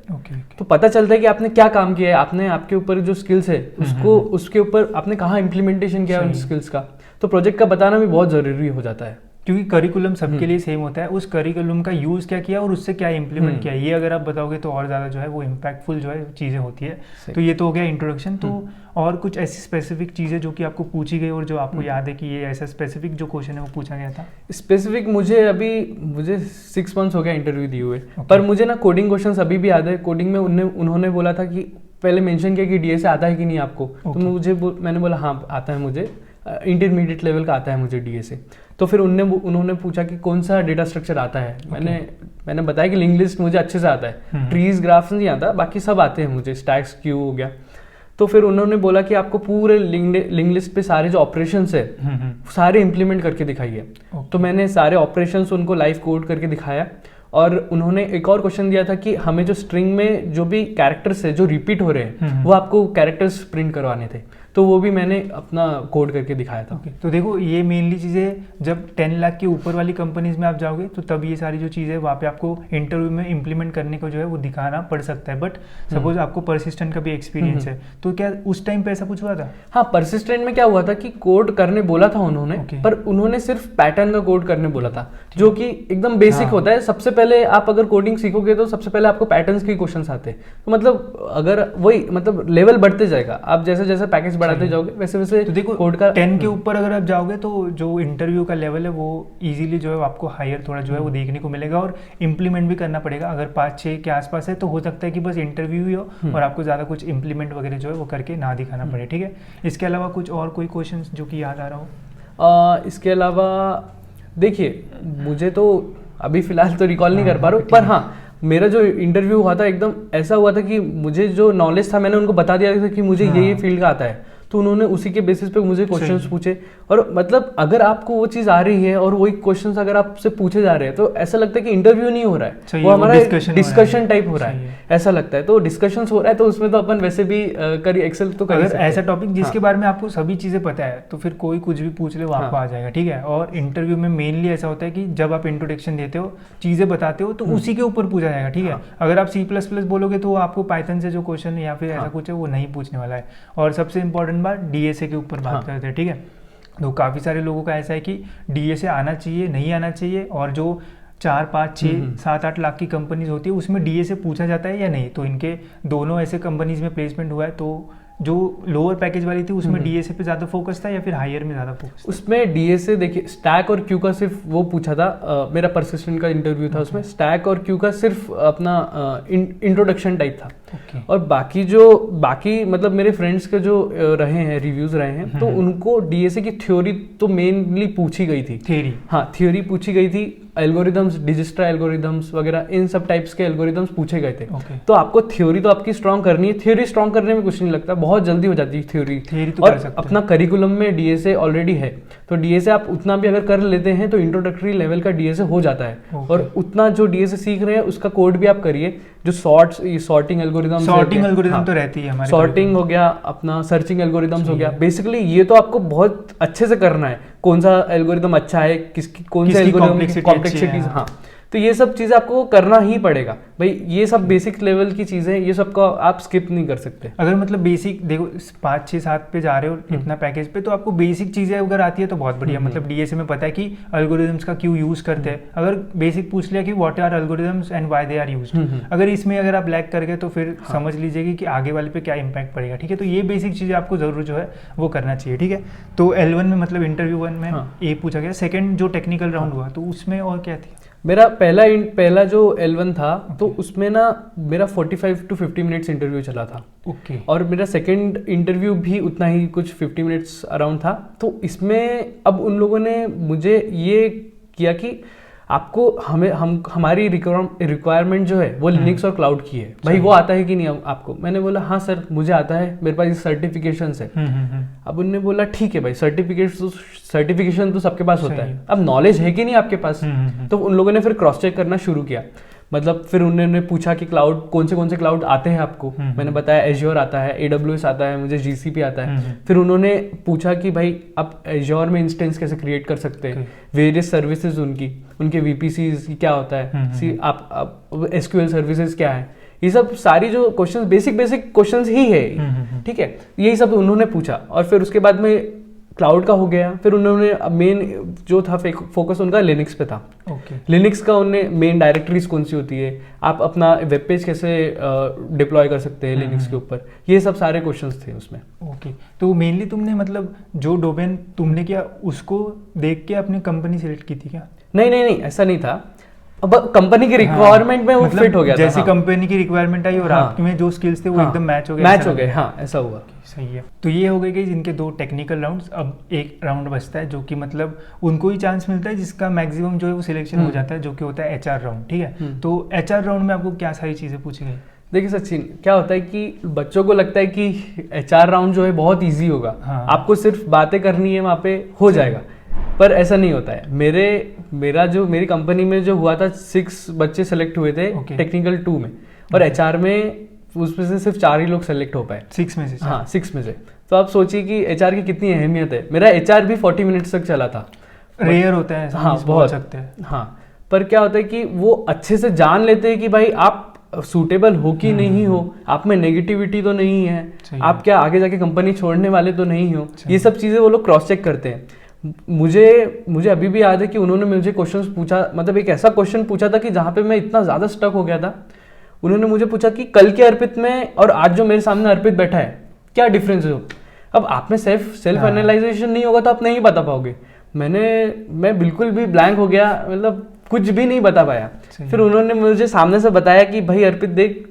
A: तो पता चलता है कि आपने क्या काम किया है, आपने आपके ऊपर जो स्किल्स है उसको उसके ऊपर आपने कहाँ इम्प्लीमेंटेशन किया है उन स्किल्स का, तो प्रोजेक्ट का बताना भी बहुत ज़रूरी हो जाता है।
B: क्योंकि करिकुलम सबके लिए सेम होता है, उस करिकुलम का यूज़ क्या किया और उससे क्या इम्प्लीमेंट किया, ये अगर आप बताओगे तो और ज़्यादा जो है वो इम्पैक्टफुल जो है चीज़ें होती है। तो ये तो हो गया इंट्रोडक्शन। तो और कुछ ऐसी स्पेसिफिक चीज़ें जो कि आपको पूछी गई और जो आपको याद है कि ये ऐसा स्पेसिफिक जो क्वेश्चन है वो पूछा गया था?
A: स्पेसिफिक मुझे 6 मंथ्स हो गया इंटरव्यू दिए हुए, पर मुझे ना कोडिंग क्वेश्चंस अभी भी याद है। कोडिंग में उन्होंने बोला था कि पहले मेंशन किया कि डीएसए आता है कि नहीं आपको, तो मैंने बोला हाँ आता है, मुझे इंटरमीडिएट लेवल का आता है मुझे डीएसए। तो फिर उन्होंने पूछा कि कौन सा डेटा स्ट्रक्चर आता है। मैंने बताया कि लिंक लिस्ट मुझे अच्छे से आता है, ट्रीज ग्राफ्स नहीं आता, बाकी सब आते हैं मुझे, स्टैक्स क्यू हो गया। तो फिर उन्होंने बोला कि आपको पूरे लिंक लिस्ट पे सारे जो ऑपरेशंस है सारे इंप्लीमेंट करके दिखाइए। तो मैंने सारे ऑपरेशंस उनको लाइव कोड करके दिखाया। और उन्होंने एक और क्वेश्चन दिया था कि हमें जो स्ट्रिंग में जो भी कैरेक्टर्स है जो रिपीट हो रहे हैं वो आपको कैरेक्टर्स प्रिंट करवाने थे, तो वो भी मैंने अपना कोड करके दिखाया था।
B: तो देखो ये मेनली चीज़ें जब 10 लाख के ऊपर वाली कंपनीज में आप जाओगे तो तब ये सारी जो चीज़ें वहाँ पे आपको इंटरव्यू में इंप्लीमेंट करने को जो है वो दिखाना पड़ सकता है। बट सपोज आपको परसिस्टेंट का भी एक्सपीरियंस है, तो क्या उस टाइम पे ऐसा कुछ हुआ था?
A: हाँ, परसिस्टेंट में क्या हुआ था कि कोड करने बोला था उन्होंने, पर उन्होंने सिर्फ पैटर्न का कोड करने बोला था, जो कि एकदम बेसिक होता है। सबसे पहले आप अगर कोडिंग सीखोगे तो सबसे पहले आपको पैटर्न्स के क्वेश्चंस आते हैं। तो मतलब अगर वही मतलब लेवल बढ़ते जाएगा, आप जैसे जैसे पैकेज बढ़ाते जाओगे वैसे वैसे।
B: तो देखो कोड का 10 के ऊपर अगर आप जाओगे तो जो इंटरव्यू का लेवल है वो इजीली जो है आपको हायर थोड़ा जो है वो देखने को मिलेगा और इम्प्लीमेंट भी करना पड़ेगा। अगर 5-6 के आसपास है तो हो सकता है कि बस इंटरव्यू ही हो और आपको ज़्यादा कुछ इम्प्लीमेंट वगैरह जो है वो करके ना दिखाना पड़े। ठीक है, इसके अलावा कुछ और कोई क्वेश्चन जो कि याद आ रहा हो?
A: इसके अलावा देखिए, मुझे तो अभी फिलहाल तो रिकॉल नहीं कर पा रहा हूँ, पर हाँ मेरा जो इंटरव्यू हुआ था एकदम ऐसा हुआ था कि मुझे जो नॉलेज था मैंने उनको बता दिया था कि मुझे ये फील्ड का आता है, तो उन्होंने उसी के बेसिस पे मुझे क्वेश्चंस पूछे। और मतलब अगर आपको वो चीज़ आ रही है और वही क्वेश्चंस अगर आपसे पूछे जा रहे हैं तो ऐसा लगता है कि इंटरव्यू नहीं हो रहा है, वो हमारा डिस्कशन टाइप हो रहा है, ऐसा लगता है। तो डिस्कशंस हो रहा है तो उसमें तो अपन वैसे भी करिए एक्सेल तो कर सकते हैं।
B: ऐसा टॉपिक जिसके बारे में आपको सभी चीज़ें पता है तो फिर कोई कुछ भी पूछ ले वो आपको आ जाएगा। ठीक है, और इंटरव्यू में मेनली ऐसा होता है कि जब आप इंट्रोडक्शन देते हो, चीज़ें बताते हो, तो उसी के ऊपर पूछा जाएगा। ठीक है, अगर आप C++ बोलोगे तो आपको पाइथन से जो क्वेश्चन या फिर ऐसा कुछ है वो नहीं पूछने वाला है। और सबसे इंपॉर्टेंट बात डीएसए के ऊपर बात करते हैं। ठीक है, तो काफ़ी सारे लोगों का ऐसा है कि डीएसए आना चाहिए नहीं आना चाहिए, और जो 4, 5, 6, 7, 8 लाख की कंपनीज होती है उसमें डीएसए पूछा जाता है या नहीं। तो इनके दोनों ऐसे कंपनीज में प्लेसमेंट हुआ है, तो जो लोअर पैकेज वाली थी उसमें डीएसए पे ज़्यादा फोकस था या फिर हायर में ज़्यादा फोकस?
A: उसमें डीएसए देखिए स्टैक और क्यू का सिर्फ वो पूछा था। मेरा परसिस्टेंट का इंटरव्यू था, उसमें स्टैक और क्यू का सिर्फ अपना इंट्रोडक्शन टाइप था। और बाकी मतलब मेरे फ्रेंड्स के जो रहे हैं रिव्यूज रहे हैं तो उनको डीएसए की थ्योरी तो मेनली पूछी गई थी। थ्योरी पूछी गई थी, एल्गोरिदम्स, डिजिस्ट्रा एल्गोरिदम्स वगैरह इन सब टाइप्स के एल्गोरिदम्स पूछे गए थे। तो आपको थ्योरी तो आपकी स्ट्रॉन्ग करनी है। थ्योरी स्ट्रॉन्ग करने में कुछ नहीं लगता, बहुत जल्दी हो जाती है थ्योरी तो और अपना करिकुलम में डीएसए ऑलरेडी है, तो डीएसए आप उतना भी अगर कर लेते हैं तो इंट्रोडक्टरी लेवल का डीएसए हो जाता है। और उतना जो डीएसए सीख रहे हैं उसका कोड भी आप करिए, जो सॉर्टिंग एल्गोरिदम
B: तो रहती है हमारे,
A: सॉर्टिंग हो गया, अपना सर्चिंग एल्गोरिदम्स हो गया। बेसिकली ये तो आपको बहुत अच्छे से करना है, कौन सा एल्गोरिदम अच्छा है, कौन सा एल्गोरिदम कॉम्प्लेक्सिटीज, हाँ तो ये सब चीज़ें आपको करना ही पड़ेगा भाई। ये सब बेसिक लेवल की चीज़ें, ये सब का आप स्किप नहीं कर सकते।
B: अगर मतलब बेसिक देखो 5, 6, 7 पे जा रहे हो इतना पैकेज पे, तो आपको बेसिक चीज़ें अगर आती है तो बहुत बढ़िया। मतलब डीएसए में पता है कि एल्गोरिदम्स का क्यों यूज़ करते हैं, अगर बेसिक पूछ लिया कि what are algorithms and why they are used, अगर इसमें अगर आप लैग कर गए तो फिर समझ लीजिए कि आगे वाले पे क्या इंपैक्ट पड़ेगा। ठीक है, तो ये बेसिक चीज़ें आपको ज़रूर जो है वो करना चाहिए। ठीक है, तो L1 में मतलब इंटरव्यू 1 में ये पूछा गया। सेकेंड जो टेक्निकल राउंड हुआ तो उसमें और क्या थी?
A: मेरा पहला जो L1 था तो उसमें ना मेरा 45 to 50 मिनट्स इंटरव्यू चला था।
B: ओके।
A: और मेरा सेकंड इंटरव्यू भी उतना ही कुछ 50 मिनट्स अराउंड था। तो इसमें अब उन लोगों ने मुझे ये किया कि आपको हमारी रिक्वायरमेंट जो है वो लिनक्स और क्लाउड की है, भाई वो आता है कि नहीं आपको? मैंने बोला हाँ सर मुझे आता है, मेरे पास सर्टिफिकेशन है। अब उनने बोला ठीक है भाई, सर्टिफिकेशन तो सबके पास होता है, अब नॉलेज है कि नहीं आपके पास? तो उन लोगों ने फिर क्रॉस चेक करना शुरू किया। मतलब फिर उन्होंने पूछा कि क्लाउड कौन से क्लाउड आते हैं आपको? मैंने बताया एज्योर आता है, AWS आता है, मुझे GCP आता है। फिर उन्होंने पूछा कि भाई आप एज्योर में इंस्टेंस कैसे क्रिएट कर सकते हैं, वेरियस सर्विसेज उनके VPCs क्या होता है, आप SQL सर्विसेज क्या है, ये सब सारी जो क्वेश्चंस बेसिक क्वेश्चंस ही है, ठीक है, यही सब उन्होंने पूछा। और फिर उसके बाद में क्लाउड का हो गया। फिर उन्होंने मेन जो था फोकस उनका लिनक्स पे था। लिनक्स का उन्होंने मेन डायरेक्टरीज कौन सी होती है, आप अपना वेब पेज कैसे डिप्लॉय कर सकते हैं लिनक्स के ऊपर, ये सब सारे क्वेश्चंस थे उसमें।
B: ओके। तो मेनली तुमने मतलब जो डोमेन तुमने किया उसको देख के अपनी कंपनी सिलेक्ट की थी क्या?
A: नहीं ऐसा नहीं था। अब कंपनी की रिक्वायरमेंट में वो
B: मतलब
A: फिट हो गया था।
B: जैसी कंपनी की रिक्वायरमेंट आई और आपके में जो स्किल्स थे वो एकदम मैच हो
A: गए। हाँ ऐसा हुआ।
B: सही है। तो ये हो गए इनके 2 टेक्निकल राउंड्स। अब एक राउंड बचता है जो कि मतलब उनको ही चांस मिलता है जिसका मैक्सिमम जो है वो सिलेक्शन हो जाता है, जो कि होता है HR राउंड, ठीक है। तो HR राउंड में आपको क्या सारी चीजें पूछी गई?
A: देखिए सचिन, क्या होता है कि बच्चों को लगता है कि HR राउंड जो है बहुत ईजी होगा, आपको सिर्फ बातें करनी है वहाँ पे हो जाएगा, पर ऐसा नहीं होता है। मेरी कंपनी में जो हुआ था 6 बच्चे सेलेक्ट हुए थे टेक्निकल 2 में, और HR में उसमें से सिर्फ 4 ही लोग सेलेक्ट हो पाए
B: 6 में से।
A: हाँ 6 में से। तो आप सोचिए कि HR की कितनी अहमियत है। मेरा HR भी 40 मिनट्स तक चला था।
B: रेयर होता है,
A: हाँ बहुत सकते हैं। हाँ पर क्या होता है कि वो अच्छे से जान लेते हैं कि भाई आप सूटेबल हो कि नहीं हो, आप में नेगेटिविटी तो नहीं है, आप क्या आगे जाके कंपनी छोड़ने वाले तो नहीं हो, ये सब चीज़ें वो लोग क्रॉस चेक करते हैं। मुझे अभी भी याद है कि उन्होंने मुझे क्वेश्चंस पूछा, मतलब एक ऐसा क्वेश्चन पूछा था कि जहाँ पे मैं इतना ज़्यादा स्टक हो गया था। उन्होंने मुझे पूछा कि कल के अर्पित में और आज जो मेरे सामने अर्पित बैठा है क्या डिफरेंस है? अब आप में सेल्फ एनालाइजेशन नहीं होगा तो आप नहीं बता पाओगे। मैं बिल्कुल भी ब्लैंक हो गया, मतलब कुछ भी नहीं बता पाया। फिर उन्होंने मुझे सामने से बताया कि भाई अर्पित देख,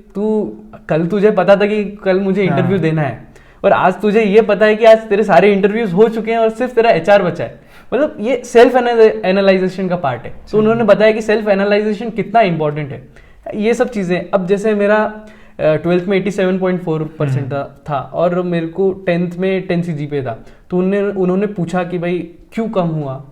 A: कल तुझे पता था कि कल मुझे इंटरव्यू देना है, और आज तुझे ये पता है कि आज तेरे सारे इंटरव्यूज हो चुके हैं और सिर्फ तेरा HR बचा है। मतलब ये सेल्फ एनालाइजेशन का पार्ट है। तो उन्होंने बताया कि सेल्फ एनालाइजेशन कितना इंपॉर्टेंट है, ये सब चीज़ें। अब जैसे मेरा 12th में 87.4% था और मेरे को 10th में 10 CGPA था। तो उन्होंने पूछा कि भाई क्यों कम हुआ?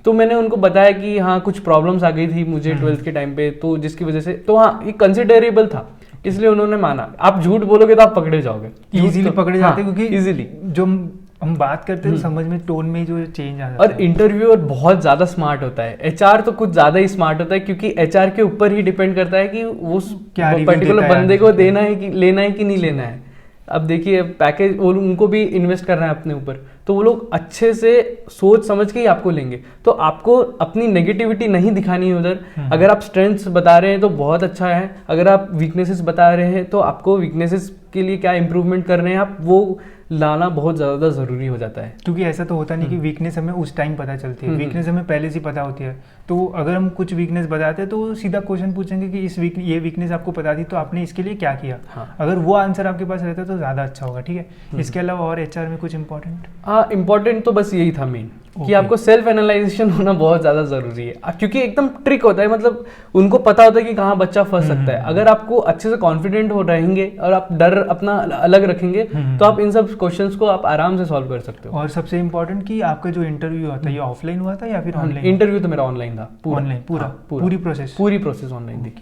A: तो मैंने उनको बताया कि हाँ कुछ प्रॉब्लम्स आ गई थी मुझे 12th के टाइम पे, तो जिसकी वजह से, तो हाँ ये कंसिडरेबल था, इसलिए उन्होंने माना। आप झूठ बोलोगे तो आप पकड़े जाओगे,
B: इजीली पकड़े जाते हैं, क्योंकि
A: इजीली
B: जो हम बात करते हैं समझ में टोन में जो चेंज आ जाता है।
A: और इंटरव्यूअर बहुत ज्यादा स्मार्ट होता है, HR तो कुछ ज्यादा ही स्मार्ट होता है, क्योंकि HR के ऊपर ही डिपेंड करता है कि वो पर्टिकुलर बंदे को देना है कि लेना है कि नहीं लेना है। अब देखिए पैकेज, उनको भी इन्वेस्ट करना है अपने ऊपर, तो वो लोग अच्छे से सोच समझ के ही आपको लेंगे। तो आपको अपनी नेगेटिविटी नहीं दिखानी है उधर। अगर आप स्ट्रेंथ्स बता रहे हैं तो बहुत अच्छा है, अगर आप वीकनेसेस बता रहे हैं तो आपको वीकनेसेस के लिए क्या इंप्रूवमेंट कर रहे हैं आप, वो लाना बहुत ज़्यादा ज़रूरी हो जाता है।
B: क्योंकि ऐसा तो होता नहीं कि वीकनेस हमें उस टाइम पता चलती है, वीकनेस हमें पहले से पता होती है। तो अगर हम कुछ वीकनेस बताते हैं तो वो सीधा क्वेश्चन पूछेंगे कि ये वीकनेस आपको पता थी तो आपने इसके लिए क्या किया। अगर वो आंसर आपके पास रहता तो ज़्यादा अच्छा होगा, ठीक है। इसके अलावा और HR में कुछ इंपॉर्टेंट?
A: हाँ इंपॉर्टेंट तो बस यही था मेन, कि आपको सेल्फ एनालाइजेशन होना बहुत ज़्यादा ज़रूरी है, क्योंकि एकदम ट्रिक होता है। मतलब उनको पता होता है कि कहाँ बच्चा फंस सकता है। अगर आपको अच्छे से कॉन्फिडेंट हो रहेंगे और आप डर अपना अलग रखेंगे तो आप इन सब क्वेश्चंस को आप आराम से सॉल्व कर सकते हो।
B: और सबसे इम्पोर्टेंट कि आपका जो इंटरव्यू होता है ये ऑफलाइन हुआ था या फिर ऑनलाइन?
A: इंटरव्यू तो मेरा ऑनलाइन था,
B: ऑनलाइन पूरी प्रोसेस
A: ऑनलाइन थी।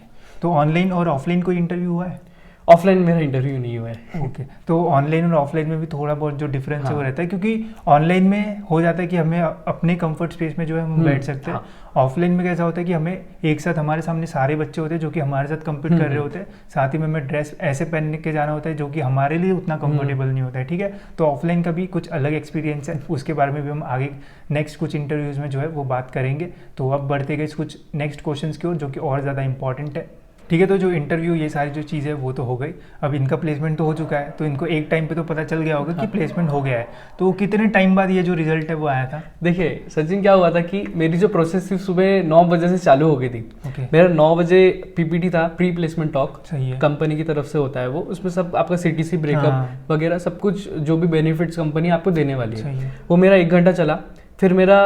B: तो ऑनलाइन और ऑफलाइन कोई इंटरव्यू हुआ है?
A: ऑफलाइन मेरा इंटरव्यू नहीं हुआ है।
B: ओके। तो ऑनलाइन और ऑफलाइन में भी थोड़ा बहुत जो डिफरेंस है वो रहता है, क्योंकि ऑनलाइन में हो जाता है कि हमें अपने कंफर्ट स्पेस में जो है हम बैठ सकते हैं। ऑफलाइन में कैसा होता है कि हमें एक साथ हमारे सामने सारे बच्चे होते हैं जो कि हमारे साथ कम्पीट कर रहे होते हैं, साथ ही में हमें ड्रेस ऐसे पहन के जाना होता है जो कि हमारे लिए उतना कंफर्टेबल नहीं होता है, ठीक है। तो ऑफलाइन का भी कुछ अलग एक्सपीरियंस है, उसके बारे में भी हम आगे नेक्स्ट कुछ इंटरव्यूज़ में जो है वो बात करेंगे। तो अब बढ़ते गए कुछ नेक्स्ट क्वेश्चन की ओर जो कि और ज़्यादा इंपॉर्टेंट है। ठीक है, तो जो इंटरव्यू ये सारी जो चीज़ है वो तो हो गई, अब इनका प्लेसमेंट तो हो चुका है, तो इनको एक टाइम पे तो पता चल गया होगा कि प्लेसमेंट हो गया है, तो कितने टाइम बाद ये जो रिजल्ट है वो आया था?
A: देखिए सचिन, क्या हुआ था कि मेरी जो प्रोसेस थी सुबह 9 बजे से चालू हो गई थी।
B: ओके।
A: मेरा 9 बजे पीपीटी था, प्री प्लेसमेंट टॉक,
B: सही है।
A: कंपनी की तरफ से होता है वो, उसमें सब आपका सीटीसी
B: हाँ।
A: ब्रेकअप वगैरह सब कुछ जो भी बेनिफिट्स कंपनी आपको देने वाली
B: सही
A: है,
B: है।
A: वो मेरा 1 घंटा चला। फिर मेरा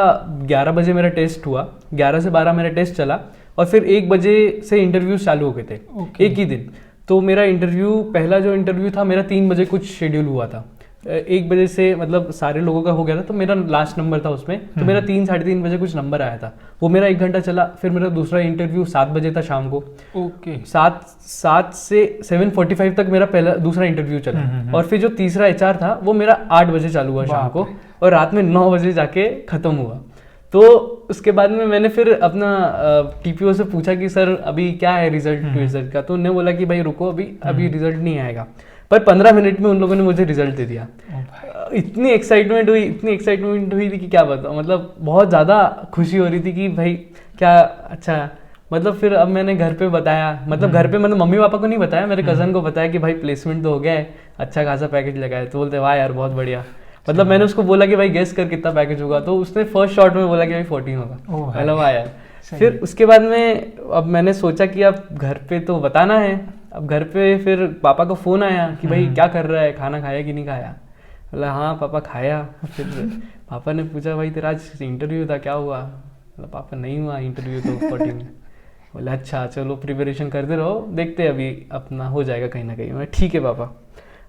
A: 11 बजे मेरा टेस्ट हुआ, 11 से 12 मेरा टेस्ट चला, और फिर 1 बजे से इंटरव्यू चालू हो गए थे।
B: ओके।
A: एक ही दिन। तो मेरा इंटरव्यू, पहला जो इंटरव्यू था मेरा 3 बजे कुछ शेड्यूल हुआ था, 1 बजे से मतलब सारे लोगों का हो गया था, तो मेरा लास्ट नंबर था उसमें, तो मेरा 3 साढ़े 3 बजे कुछ नंबर आया था, वो मेरा 1 घंटा चला। फिर मेरा दूसरा इंटरव्यू 7 बजे था शाम को।
B: ओके।
A: 7 से 7:45 तक मेरा पहला दूसरा इंटरव्यू चला, और फिर जो तीसरा एचआर था वो मेरा 8 बजे चालू हुआ शाम को, और रात में 9 बजे जाके खत्म हुआ। तो उसके बाद में मैंने फिर अपना टीपीओ से पूछा कि सर अभी क्या है रिजल्ट का, तो उन्होंने बोला कि भाई रुको, अभी रिजल्ट नहीं आएगा। पर 15 मिनट में उन लोगों ने मुझे रिजल्ट दे दिया। इतनी एक्साइटमेंट हुई थी कि क्या बताऊं, मतलब बहुत ज़्यादा खुशी हो रही थी कि भाई क्या अच्छा। मतलब फिर अब मैंने घर पे बताया, मतलब घर पे मतलब मम्मी पापा को नहीं बताया, मेरे कज़न को बताया कि भाई प्लेसमेंट तो हो गया है, अच्छा खासा पैकेज लगा है। तो बोलते वाह यार बहुत बढ़िया। मतलब मैंने उसको बोला कि भाई गेस कर कितना पैकेज होगा, तो उसने फर्स्ट शॉट में बोला कि भाई 14 होगा। मतलब वाह यार। फिर उसके बाद में अब मैंने सोचा कि अब घर पे तो बताना है। अब घर पे फिर पापा का फ़ोन आया कि भाई क्या कर रहा है, खाना खाया कि नहीं खाया। बोला हाँ पापा खाया। फिर पापा ने पूछा भाई तेरा आज इंटरव्यू था, क्या हुआ? बोला पापा नहीं हुआ इंटरव्यू तो 14। बोला अच्छा चलो प्रिपरेशन करते रहो, देखते अभी अपना हो जाएगा कहीं ना कहीं। मैं ठीक है पापा।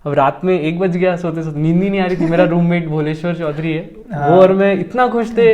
A: अब रात में 1 बज गया, सोते सोते नींद ही नहीं आ रही थी। मेरा रूममेट भोलेश्वर चौधरी है, वो और मैं इतना खुश थे,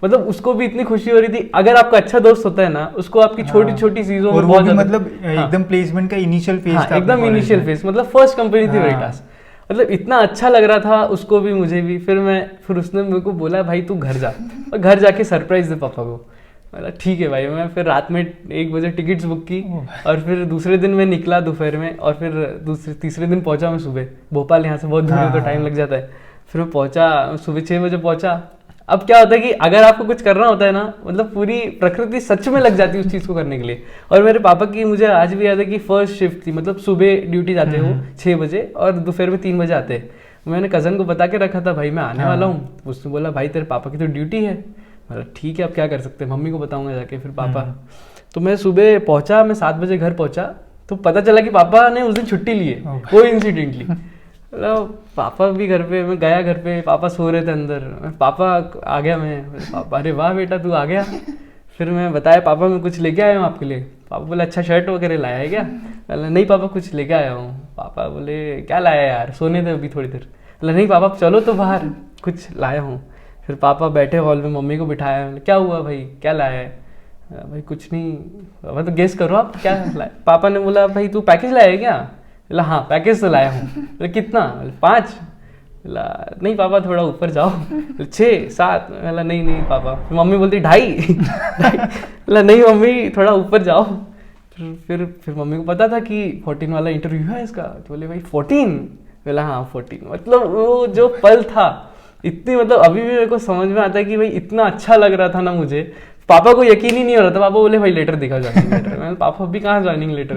A: मतलब उसको भी इतनी खुशी हो रही थी। अगर आपका अच्छा दोस्त होता है ना, उसको आपकी छोटी छोटी चीजों में बहुत
B: मतलब एकदम प्लेसमेंट का इनिशियल फेज था,
A: एकदम इनिशियल फेज, मतलब फर्स्ट कंपनी थी वेरिटास। मतलब इतना अच्छा लग रहा था उसको भी मुझे भी। फिर उसने मेरे को बोला भाई तू घर जा, और घर जाके सरप्राइज दे पापा को। मतलब ठीक है भाई। मैं फिर रात में 1 बजे टिकट्स बुक की, और फिर दूसरे दिन मैं निकला दोपहर में, और फिर तीसरे दिन पहुंचा मैं सुबह। भोपाल यहाँ से बहुत दूर है तो टाइम लग जाता है। फिर मैं पहुंचा सुबह 6 बजे पहुंचा। अब क्या होता है कि अगर आपको कुछ करना होता है ना, मतलब पूरी प्रकृति सच में लग जाती है उस चीज़ को करने के लिए। और मेरे पापा की मुझे आज भी याद है कि फर्स्ट शिफ्ट थी, मतलब सुबह ड्यूटी जाते हो 6 बजे और दोपहर में 3 बजे आते हैं। मैंने कज़न को बता के रखा था भाई मैं आने वाला हूँ। उसने बोला भाई तेरे पापा की तो ड्यूटी है। मतलब ठीक है अब क्या कर सकते हैं, मम्मी को बताऊंगा जाके। फिर पापा, तो मैं सुबह पहुंचा, मैं 7 बजे घर पहुंचा, तो पता चला कि पापा ने उस दिन छुट्टी ली है कोइंसिडेंटली। मतलब पापा भी घर पे, मैं गया घर पे, पापा सो रहे थे अंदर। पापा आ गया, मैं पापा अरे वाह बेटा तू आ गया। फिर मैं बताया पापा मैं कुछ लेके आया हूँ आपके लिए। पापा बोले अच्छा शर्ट वगैरह लाया है क्या? बोला नहीं पापा कुछ लेके आया हूँ। पापा बोले क्या लाया यार, सोने थे अभी थोड़ी देर। बोला नहीं पापा चलो तो बाहर, कुछ लाया हूँ। फिर पापा बैठे हॉल में, मम्मी को बिठाया। क्या हुआ भाई क्या लाया है? भाई कुछ नहीं। पापा तो गेस करो आप क्या लाया। पापा ने बोला भाई तू पैकेज लाया है क्या? बोला हाँ पैकेज तो लाया हूँ। बोला कितना? 5। बोला नहीं पापा थोड़ा ऊपर जाओ। 6 7। बोला नहीं पापा। मम्मी बोलती 2.5। बोला नहीं मम्मी थोड़ा ऊपर जाओ। फिर मम्मी को पता था कि 14 वाला इंटरव्यू है इसका। तो बोले भाई 14? बोला हाँ 14। मतलब वो जो पल था इतनी, मतलब अभी भी मेरे को समझ में आता है कि भाई इतना अच्छा लग रहा था ना मुझे। पापा को यकीन ही नहीं हो रहा था। पापा बोले भाई लेटर दिखा ज्वाइनिंग लेटर। मैंने पापा अभी कहाँ ज्वाइनिंग लेटर?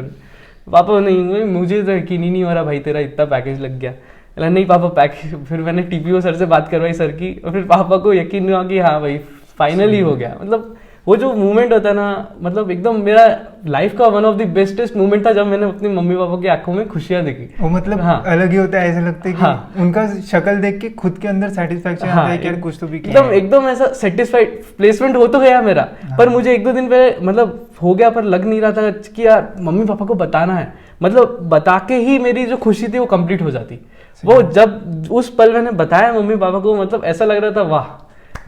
A: पापा नहीं मुझे तो यकीन ही नहीं हो रहा भाई तेरा इतना पैकेज लग गया। बोला नहीं पापा पैकेज। फिर मैंने टीपीओ सर से बात करवाई सर की, और फिर पापा को यकीन नहीं हुआ कि हाँ भाई फाइनली हो गया। मतलब वो जो मूवमेंट होता है ना, मतलब एकदम मेरा लाइफ का one of the bestest movement था जब मैंने अपनी मम्मी पापा की आंखों में खुशियां देखी।
B: वो मतलब अलग ही होता है, ऐसा लगता है कि उनका शक्ल देख के खुद के अंदर सेटिस्फैक्शन आता है कि यार कुछ तो भी किया है।
A: एकदम ऐसा सेटिस्फाइड। प्लेसमेंट हो तो गया मेरा, पर मुझे 1-2 दिन पहले मतलब हो गया, पर लग नहीं रहा था कि यार मम्मी पापा को बताना है। मतलब बता के ही मेरी जो खुशी थी वो कंप्लीट हो जाती। वो जब उस पल मैंने बताया मम्मी पापा को, मतलब ऐसा लग रहा था वाह,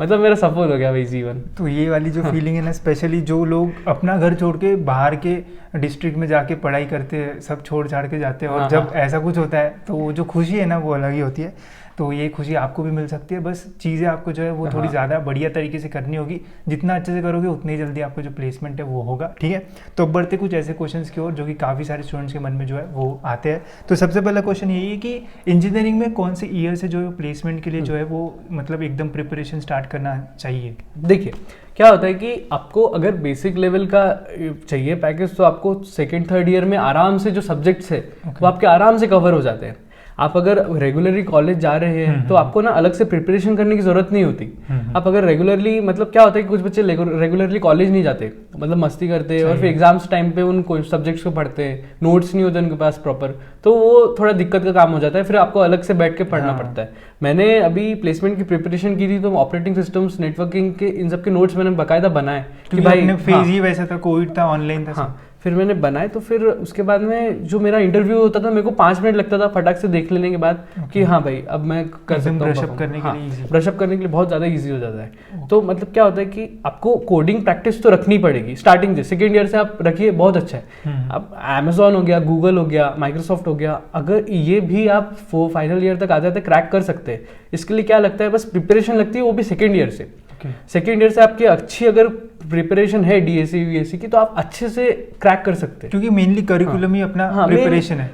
A: मतलब मेरा सफल हो गया भाई जीवन।
B: तो ये वाली जो फीलिंग है ना, स्पेशली जो लोग अपना घर छोड़ के बाहर के डिस्ट्रिक्ट में जाके पढ़ाई करते हैं, सब छोड़ छाड़ के जाते हैं, और जब ऐसा कुछ होता है तो वो जो खुशी है ना वो अलग ही होती है। तो ये खुशी आपको भी मिल सकती है, बस चीज़ें आपको जो है वो थोड़ी ज़्यादा बढ़िया तरीके से करनी होगी। जितना अच्छे से करोगे उतनी जल्दी आपको जो प्लेसमेंट है वो होगा। ठीक है, तो अब बढ़ते कुछ ऐसे क्वेश्चंस की ओर जो कि काफ़ी सारे स्टूडेंट्स के मन में जो है वो आते हैं। तो सबसे पहला क्वेश्चन यही है कि इंजीनियरिंग में कौन से ईयर से जो है प्लेसमेंट के लिए जो है वो मतलब एकदम प्रिपरेशन स्टार्ट करना चाहिए?
A: देखिए क्या होता है कि आपको अगर बेसिक लेवल का चाहिए पैकेज तो आपको सेकेंड थर्ड ईयर में आराम से जो सब्जेक्ट्स है वो आपके आराम से कवर हो जाते हैं। आप अगर रेगुलरली कॉलेज जा रहे हैं तो आपको ना अलग से प्रिपरेशन करने की जरूरत नहीं होती। आप अगर रेगुलरली, मतलब क्या होता है कि कुछ बच्चे रेगुलरली कॉलेज नहीं जाते, मतलब मस्ती करते हैं और फिर एग्जाम्स टाइम पे उन सब्जेक्ट्स को पढ़ते हैं, नोट्स नहीं होते उनके पास प्रॉपर, तो वो थोड़ा दिक्कत का काम हो जाता है, फिर आपको अलग से बैठ के पढ़ना पड़ता है। मैंने अभी प्लेसमेंट की प्रिपरेशन की थी तो ऑपरेटिंग सिस्टम्स, नेटवर्किंग के इन सब के नोट्स मैंने बाकायदा बनाए कि भाई
B: फेज ही वैसा था, कोविड था, ऑनलाइन था।
A: हाँ, फिर मैंने बनाए तो फिर उसके बाद में जो मेरा इंटरव्यू होता था मेरे को 5 मिनट लगता था फटाक से देख लेने के बाद कि हाँ भाई अब मैं कर सकता हूँ।
B: ब्रशअप करने के लिए
A: ब्रशअप करने के लिए बहुत ज़्यादा इजी हो जाता है। तो मतलब क्या होता है कि आपको कोडिंग प्रैक्टिस तो रखनी पड़ेगी स्टार्टिंग से, सेकेंड ईयर से आप रखिए, बहुत अच्छा है। अब अमेजोन हो गया, गूगल हो गया, माइक्रोसॉफ्ट हो गया, अगर ये भी आप फाइनल ईयर तक आ जाते क्रैक कर सकते हैं। इसके लिए क्या लगता है, बस प्रिपरेशन लगती है, वो भी सेकेंड ईयर से। सेकेंड ईयर से आपकी अच्छी अगर प्रिपरेशन है डीएससी वीएससी की तो आप अच्छे से क्रैक कर सकते हैं,
B: क्योंकि मेनली करिकुलम ही अपना प्रिपरेशन है।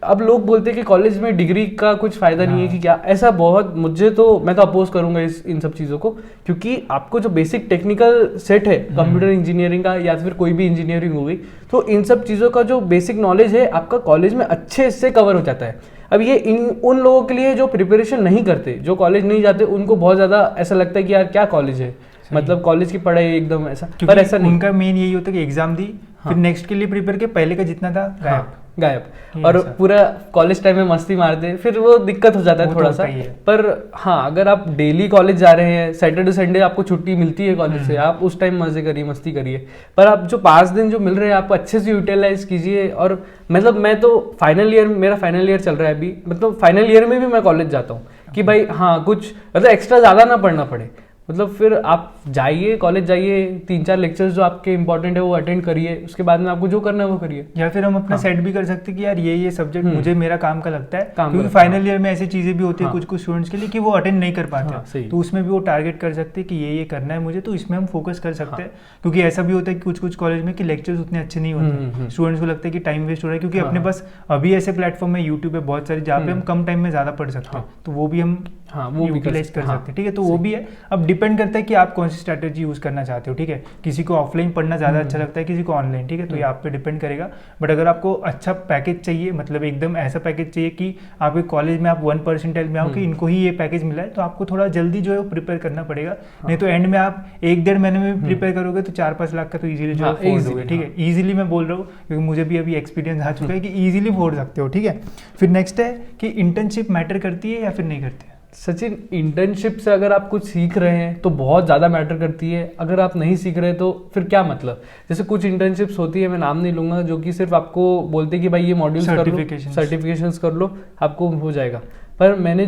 A: अब लोग बोलते हैं कि कॉलेज में डिग्री का कुछ फायदा नहीं है कि क्या, ऐसा बहुत, मैं तो अपोज करूंगा इन सब चीजों को, क्योंकि आपको जो बेसिक टेक्निकल सेट है कंप्यूटर इंजीनियरिंग का या फिर कोई भी इंजीनियरिंग होगी, तो इन सब चीजों का जो बेसिक नॉलेज है आपका कॉलेज में अच्छे से कवर हो जाता है। अब ये उन लोगों के लिए जो प्रिपरेशन नहीं करते, जो कॉलेज नहीं जाते, उनको बहुत ज्यादा ऐसा लगता है कि यार क्या कॉलेज है, मतलब कॉलेज की पढ़ाई एकदम ऐसा, पर ऐसा नहीं।
B: उनका मेन यही होता है कि एग्जाम दी, फिर नेक्स्ट के लिए प्रिपेयर किया, पहले का जितना था
A: गायब और पूरा कॉलेज टाइम में मस्ती मारते, फिर वो दिक्कत हो जाता है थोड़ा सा। पर हाँ, अगर आप डेली कॉलेज जा रहे हैं, सैटरडे संडे आपको छुट्टी मिलती है कॉलेज से, आप उस टाइम मजे करिए, मस्ती करिए, पर आप जो 5 दिन जो मिल रहे हैं आपको अच्छे से यूटिलाइज कीजिए। और मतलब मैं तो मेरा फाइनल ईयर चल रहा है अभी, मतलब फाइनल ईयर में भी मैं कॉलेज जाता हूँ कि भाई हाँ कुछ मतलब एक्स्ट्रा ज्यादा ना पढ़ना पड़े, मतलब फिर आप जाइए, कॉलेज जाइए, 3-4 लेक्चर्स जो आपके इंपॉर्टेंट है वो अटेंड करिए, उसके बाद में आपको जो करना है वो करिए।
B: या फिर हम अपना सेट भी कर सकते हैं कि यार ये सब्जेक्ट मुझे मेरा काम का लगता है, क्योंकि फाइनल ईयर में ऐसी चीजें भी होती है कुछ स्टूडेंट्स के लिए कि वो अटेंड नहीं कर पाते, तो उसमें भी वो टारगेट कर सकते हैं कि ये करना है मुझे, तो इसमें हम फोकस कर सकते हैं। क्योंकि ऐसा भी होता है कि कुछ कॉलेज में कि लेक्चर्स उतने अच्छे नहीं होते, स्टूडेंट्स को लगता है कि टाइम वेस्ट हो रहा है, क्योंकि अपने पास अभी ऐसे प्लेटफॉर्म है, यूट्यूब है बहुत सारी, जहाँ पे हम कम टाइम में ज्यादा पढ़ सकते हैं, तो वो भी हम वो यूटिलाइज कर सकते हैं। ठीक है, तो वो भी है। अब डिपेंड करता है कि आप कौन सी स्ट्रैटेजी यूज करना चाहते हो। ठीक है, किसी को ऑफलाइन पढ़ना ज्यादा अच्छा लगता है, किसी को ऑनलाइन। ठीक है, तो ये आप पे डिपेंड करेगा। बट अगर आपको अच्छा पैकेज चाहिए, मतलब एकदम ऐसा पैकेज चाहिए कि आपके कॉलेज में आप 1% में आओ कि इनको ही ये पैकेज मिला है, तो आपको थोड़ा जल्दी जो है प्रिपेयर करना पड़ेगा। नहीं तो एंड में आप 1-1.5 महीने में प्रिपेयर करोगे तो 4-5 लाख का तो इजीली जो है फोड़ दोगे। ठीक है, इजीली मैं बोल रहा हूँ क्योंकि मुझे भी अभी एक्सपीरियंस आ चुका है कि इजीली फोड़ सकते हो। ठीक है, फिर नेक्स्ट है कि इंटर्नशिप मैटर करती है या फिर नहीं करती है।
A: सचिन, इंटर्नशिप से अगर आप कुछ सीख रहे हैं तो बहुत ज़्यादा मैटर करती है, अगर आप नहीं सीख रहे तो फिर क्या मतलब। जैसे कुछ इंटर्नशिप्स होती है, मैं नाम नहीं लूँगा, जो कि सिर्फ आपको बोलते हैं कि भाई ये मॉड्यूल्स कर लो, सर्टिफिकेशंस कर लो, आपको हो जाएगा। पर मैंने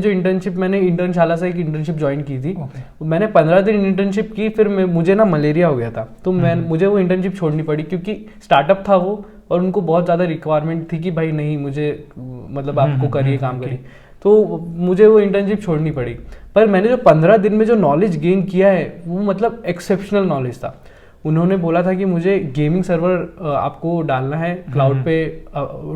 A: इंटर्नशाला से एक इंटर्नशिप ज्वाइन की थी, मैंने 15 दिन इंटर्नशिप की, फिर मुझे ना मलेरिया हो गया था, तो मुझे वो इंटर्नशिप छोड़नी पड़ी, क्योंकि स्टार्टअप था वो और उनको बहुत ज़्यादा रिक्वायरमेंट थी कि भाई नहीं मुझे मतलब आपको करिए, काम करिए, तो मुझे वो इंटर्नशिप छोड़नी पड़ी। पर मैंने जो 15 दिन में जो नॉलेज गेन किया है वो मतलब एक्सेप्शनल नॉलेज था। उन्होंने बोला था कि मुझे गेमिंग सर्वर आपको डालना है, क्लाउड पे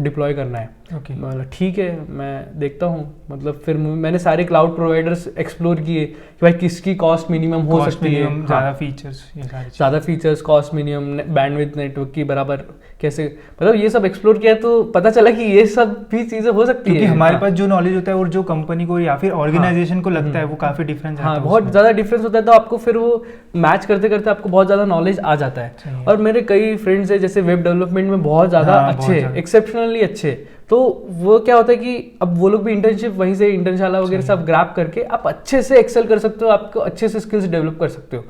A: डिप्लॉय करना है। मतलब ठीक है, मैं देखता हूँ। मतलब फिर मैंने सारे क्लाउड प्रोवाइडर्स एक्सप्लोर किए कि भाई किसकी कॉस्ट मिनिमम हो सकती है, ज़्यादा features, cost minimum, bandwidth network की बराबर कैसे, मतलब ये सब एक्सप्लोर किया तो पता चला कि ये सब भी चीज़ें हो सकती है।
B: क्योंकि हमारे पास जो नॉलेज होता है और जो कंपनी को या फिर ऑर्गेनाइजेशन को लगता है वो काफ़ी डिफरेंस है,
A: बहुत ज़्यादा डिफरेंस होता है। तो आपको फिर वो मैच करते करते आपको बहुत ज़्यादा नॉलेज आ जाता है। और मेरे कई फ्रेंड्स है जैसे वेब डेवलपमेंट में बहुत ज़्यादा अच्छे, एक्सेप्शनली अच्छे, तो वो क्या होता है कि अब वो लोग भी इंटर्नशिप वहीं से इंटर्नशाला वगैरह सब ग्रैब करके आप अच्छे से एक्सेल कर सकते हो, आपको अच्छे से स्किल्स डेवलप कर सकते हो।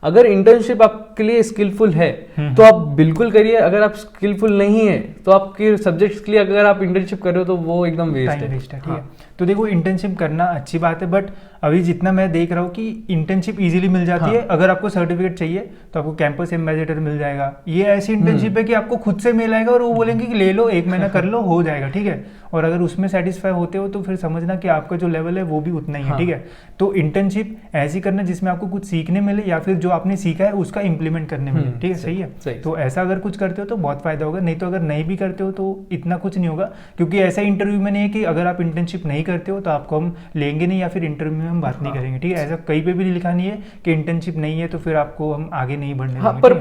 A: अगर इंटर्नशिप आपके लिए स्किलफुल है तो आप बिल्कुल करिए, अगर आप स्किलफुल नहीं है तो आपके सब्जेक्ट्स के लिए अगर आप इंटर्नशिप कर रहे हो तो वो एकदम वेस्ट है।
B: ठीक है, तो देखो इंटर्नशिप करना अच्छी बात है, बट अभी जितना मैं देख रहा हूँ कि इंटर्नशिप इजीली मिल जाती है। अगर आपको सर्टिफिकेट चाहिए तो आपको कैंपस एम्बेसडर मिल जाएगा। ये ऐसी इंटर्नशिप है कि आपको खुद से मेल आएगा और वो बोलेंगे कि ले लो, 1 महीना कर लो, हो जाएगा। ठीक है, और अगर उसमें सेटिस्फाई होते हो तो फिर समझना कि आपका जो लेवल है वो भी उतना ही है, ठीक है। तो इंटर्नशिप ऐसी करना जिसमें आपको कुछ सीखने मिले या फिर जो आपने सीखा है उसका इंप्लीमेंट करने मिले, ठीक है, सही है। तो ऐसा अगर कुछ करते हो तो बहुत फायदा होगा, नहीं तो अगर नहीं भी करते हो तो इतना कुछ नहीं होगा, क्योंकि ऐसा इंटरव्यू में नहीं है कि अगर आप इंटर्नशिप नहीं करते हो तो आपको हम लेंगे नहीं या फिर इंटरव्यू में हम बात नहीं करेंगे, ठीक है। ऐसा कहीं पे भी लिखा नहीं है कि इंटर्नशिप नहीं है तो फिर आपको हम आगे नहीं बढ़ने देंगे,
A: पर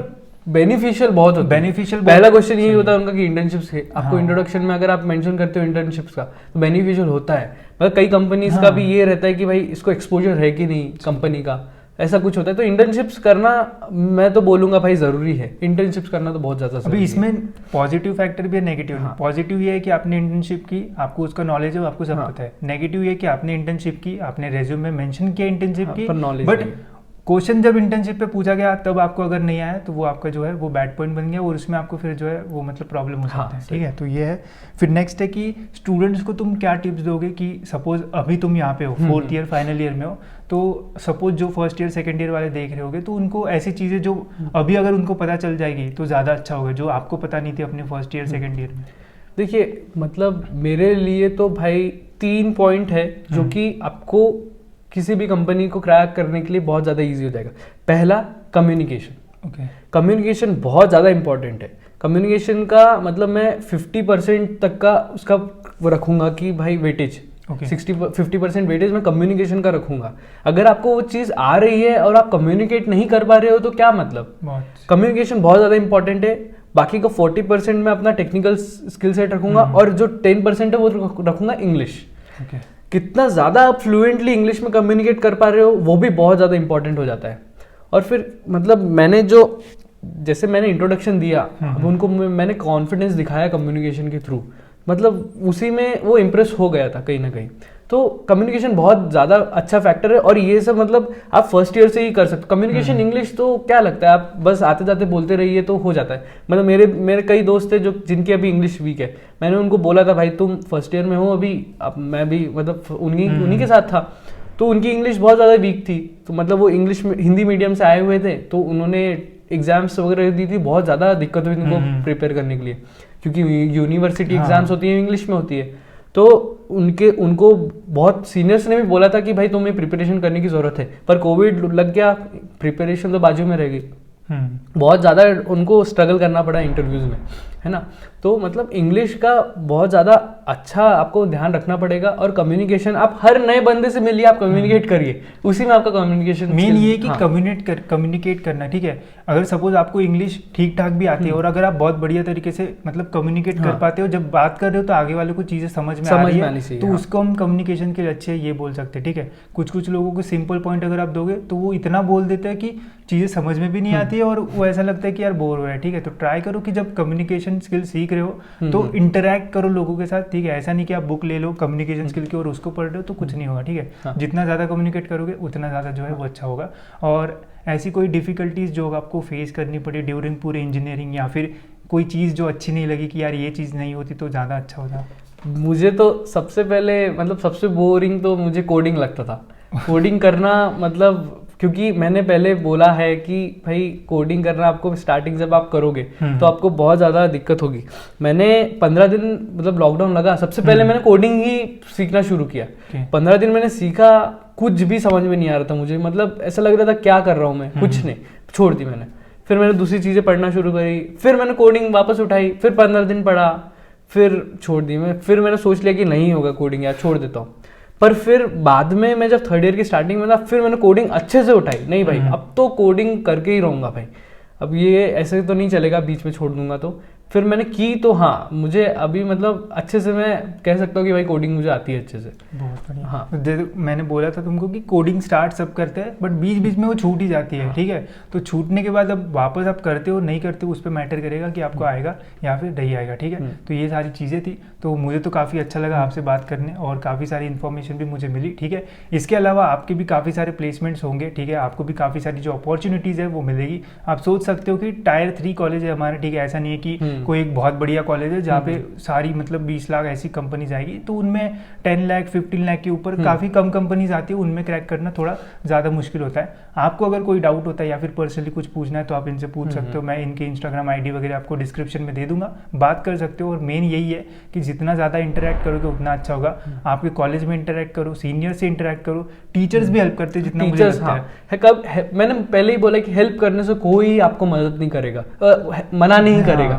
A: बेनिफिशियल बहुत होता है।
B: बेनिफिशियल
A: पहला क्वेश्चन यही होता है उनका कि इंटर्नशिप्स है, आपको इंट्रोडक्शन में अगर आप मेंशन करते हो इंटर्नशिप्स का तो बेनिफिशियल होता है। मतलब कई कंपनीज का भी ये रहता है कि भाई इसको एक्सपोजर है कि नहीं कंपनी का, ऐसा कुछ होता है। तो इंटर्नशिप्स करना मैं तो बोलूंगा भाई जरूरी है, इंटर्नशिप्स करना तो बहुत ज्यादा जरूरी है।
B: अभी इसमें पॉजिटिव फैक्टर भी है, नेगेटिव भी। पॉजिटिव ये है कि आपने इंटर्नशिप की, आपको उसका नॉलेज है, आपको सब पता है। नेगेटिव ये कि आपने इंटर्नशिप की, आपने रेज्यूम में मेंशन किया इंटर्नशिप की, बट क्वेश्चन जब इंटर्नशिप पे पूछा गया तब आपको अगर नहीं आया तो वो आपका जो है वो बैड पॉइंट बन गया और उसमें आपको फिर जो है वो मतलब प्रॉब्लम हो सकता है, ठीक है। तो ये है। फिर नेक्स्ट है कि स्टूडेंट्स को तुम क्या टिप्स दोगे कि सपोज अभी तुम यहाँ पे हो, 4th ईयर फाइनल ईयर में हो, तो सपोज जो फर्स्ट ईयर सेकंड ईयर वाले देख रहे होगे तो उनको ऐसी चीज़ें जो अभी अगर उनको पता चल जाएगी तो ज़्यादा अच्छा होगा, जो आपको पता नहीं थी अपने फर्स्ट ईयर सेकंड ईयर में।
A: देखिए मतलब मेरे लिए तो भाई 3 पॉइंट है जो कि आपको किसी भी कंपनी को क्रैक करने के लिए बहुत ज़्यादा इजी हो जाएगा। पहला कम्युनिकेशन। कम्युनिकेशन बहुत ज़्यादा इंपॉर्टेंट है। कम्युनिकेशन का मतलब मैं 50% तक का उसका वो रखूँगा कि भाई वेटेज 50% वेटेज मैं कम्युनिकेशन का रखूँगा। अगर आपको वो चीज़ आ रही है और आप कम्युनिकेट नहीं कर पा रहे हो तो क्या मतलब। कम्युनिकेशन बहुत ज़्यादा इंपॉर्टेंट है। बाकी का 40% मैं अपना टेक्निकल स्किल सेट रखूँगा और जो 10% है वो रखूँगा इंग्लिश। कितना ज़्यादा आप फ्लुएंटली इंग्लिश में कम्युनिकेट कर पा रहे हो वो भी बहुत ज़्यादा इंपॉर्टेंट हो जाता है। और फिर मतलब मैंने जो जैसे मैंने इंट्रोडक्शन दिया अब उनको मैंने कॉन्फिडेंस दिखाया कम्युनिकेशन के थ्रू, मतलब उसी में वो इम्प्रेस हो गया था कहीं ना कहीं। तो कम्युनिकेशन बहुत ज़्यादा अच्छा फैक्टर है और ये सब मतलब आप फर्स्ट ईयर से ही कर सकते हो। कम्युनिकेशन इंग्लिश तो क्या लगता है आप बस आते जाते बोलते रहिए तो हो जाता है। मतलब मेरे कई दोस्त थे जो जिनकी अभी इंग्लिश वीक है, मैंने उनको बोला था भाई तुम फर्स्ट ईयर में हो अभी, अब मैं भी मतलब उन्हीं के साथ था, तो उनकी इंग्लिश बहुत ज़्यादा वीक थी। तो मतलब वो इंग्लिश हिंदी मीडियम से आए हुए थे तो उन्होंने एग्जाम्स वगैरह दी थी, बहुत ज़्यादा दिक्कत हुई उनको प्रिपेयर करने के लिए, क्योंकि यूनिवर्सिटी एग्जाम्स होती है इंग्लिश में होती है। तो उनको बहुत सीनियर्स ने भी बोला था कि भाई तुम्हें प्रिपरेशन करने की ज़रूरत है, पर कोविड लग गया, प्रिपरेशन तो बाजू में रह गई। बहुत ज़्यादा उनको स्ट्रगल करना पड़ा इंटरव्यूज़ में, है ना। तो मतलब इंग्लिश का बहुत ज़्यादा अच्छा आपको ध्यान रखना पड़ेगा। और कम्युनिकेशन आप हर नए बंदे से मिलिए, आप कम्युनिकेट करिए, उसी में आपका कम्युनिकेशन
B: मेन ये कि कम्युनिकेट करना, ठीक है। अगर सपोज आपको इंग्लिश ठीक ठाक भी आती है और अगर आप बहुत बढ़िया तरीके से मतलब कम्युनिकेट कर पाते हो, जब बात कर रहे हो तो आगे वाले को चीज़ें समझ में आ रही है तो उसको हम कम्युनिकेशन के लिए अच्छे ये बोल सकते हैं, ठीक है। कुछ लोगों को सिंपल पॉइंट अगर आप दोगे तो वो इतना बोल देते हैं कि चीज़ें समझ में भी नहीं आती है और वो ऐसा लगता है कि यार बोर हो रहा है, ठीक है। तो ट्राई करो कि जब कम्युनिकेशन स्किल सीख रहे हो तो इंटरैक्ट करो लोगों के साथ, ठीक है। ऐसा नहीं कि आप बुक ले लो कम्युनिकेशन स्किल की और उसको पढ़ रहे हो तो कुछ नहीं होगा, ठीक है। जितना ज़्यादा कम्युनिकेट करोगे उतना ज़्यादा जो है वो अच्छा होगा। और ऐसी कोई डिफ़िकल्टीज जो आपको फेस करनी पड़ी ड्यूरिंग पूरे इंजीनियरिंग, या फिर कोई चीज़ जो अच्छी नहीं लगी कि यार ये चीज़ नहीं होती तो ज़्यादा अच्छा होता?
A: मुझे तो सबसे पहले मतलब सबसे बोरिंग तो मुझे कोडिंग लगता था। कोडिंग करना मतलब क्योंकि मैंने पहले बोला है कि भाई कोडिंग करना आपको स्टार्टिंग जब आप करोगे तो आपको बहुत ज़्यादा दिक्कत होगी। मैंने 15 दिन मतलब लॉकडाउन लगा, सबसे पहले मैंने कोडिंग ही सीखना शुरू किया। 15 दिन मैंने सीखा, कुछ भी समझ में नहीं आ रहा था मुझे, मतलब ऐसा लग रहा था क्या कर रहा हूँ मैं, कुछ नहीं, छोड़ दी मैंने। फिर मैंने दूसरी चीज़ें पढ़ना शुरू करी, फिर मैंने कोडिंग वापस उठाई, फिर 15 दिन पढ़ा, फिर छोड़ दी मैं। फिर मैंने सोच लिया कि नहीं होगा कोडिंग यार, छोड़ देता हूँ। पर फिर बाद में मैं जब 3rd ईयर की स्टार्टिंग में था, फिर मैंने कोडिंग अच्छे से उठाई। नहीं भाई अब तो कोडिंग करके ही रहूँगा भाई, अब ये ऐसे तो नहीं चलेगा बीच में छोड़ दूंगा। तो फिर मैंने की, तो हाँ मुझे अभी मतलब अच्छे से मैं कह सकता हूँ कि भाई कोडिंग मुझे आती है अच्छे से।
B: बहुत बढ़िया। हाँ, जैसे मैंने बोला था तुमको कि कोडिंग स्टार्ट सब करते हैं बट बीच बीच में वो छूट ही जाती है, ठीक है। तो छूटने के बाद अब वापस आप करते हो नहीं करते हो उस पर मैटर करेगा कि आपको आएगा या फिर नहीं आएगा, ठीक है। तो ये सारी चीज़ें थी, तो मुझे तो काफ़ी अच्छा लगा आपसे बात करने और काफ़ी सारी इन्फॉर्मेशन भी मुझे मिली, ठीक है। इसके अलावा आपके भी काफ़ी सारे प्लेसमेंट्स होंगे, ठीक है। आपको भी काफ़ी सारी जो अपॉर्चुनिटीज़ है वो मिलेगी। आप सोच सकते हो कि Tier 3 कॉलेज है हमारा, ठीक है। ऐसा नहीं है कि कोई एक बहुत बढ़िया कॉलेज है जहाँ पे सारी मतलब 20 लाख ऐसी कंपनीज आएगी, तो उनमें 10 लाख 15 लाख के ऊपर काफ़ी कम कंपनीज आती है, उनमें क्रैक करना थोड़ा ज़्यादा मुश्किल होता है। आपको अगर कोई डाउट होता है या फिर पर्सनली कुछ पूछना है तो आप इनसे पूछ सकते हो। मैं इनके इंस्टाग्राम आईडी वगैरह आपको डिस्क्रिप्शन में दे दूंगा, बात कर सकते हो। और मेन यही है कि जितना ज़्यादा इंटरेक्ट करोगे उतना अच्छा होगा। आपके कॉलेज में इंटरेक्ट करो, सीनियर से इंटरेक्ट करो, टीचर्स भी हेल्प करते हैं जितना मुझे लगता है।
A: मैंने पहले ही बोला कि हेल्प करने से कोई आपको मदद नहीं करेगा, मना नहीं करेगा।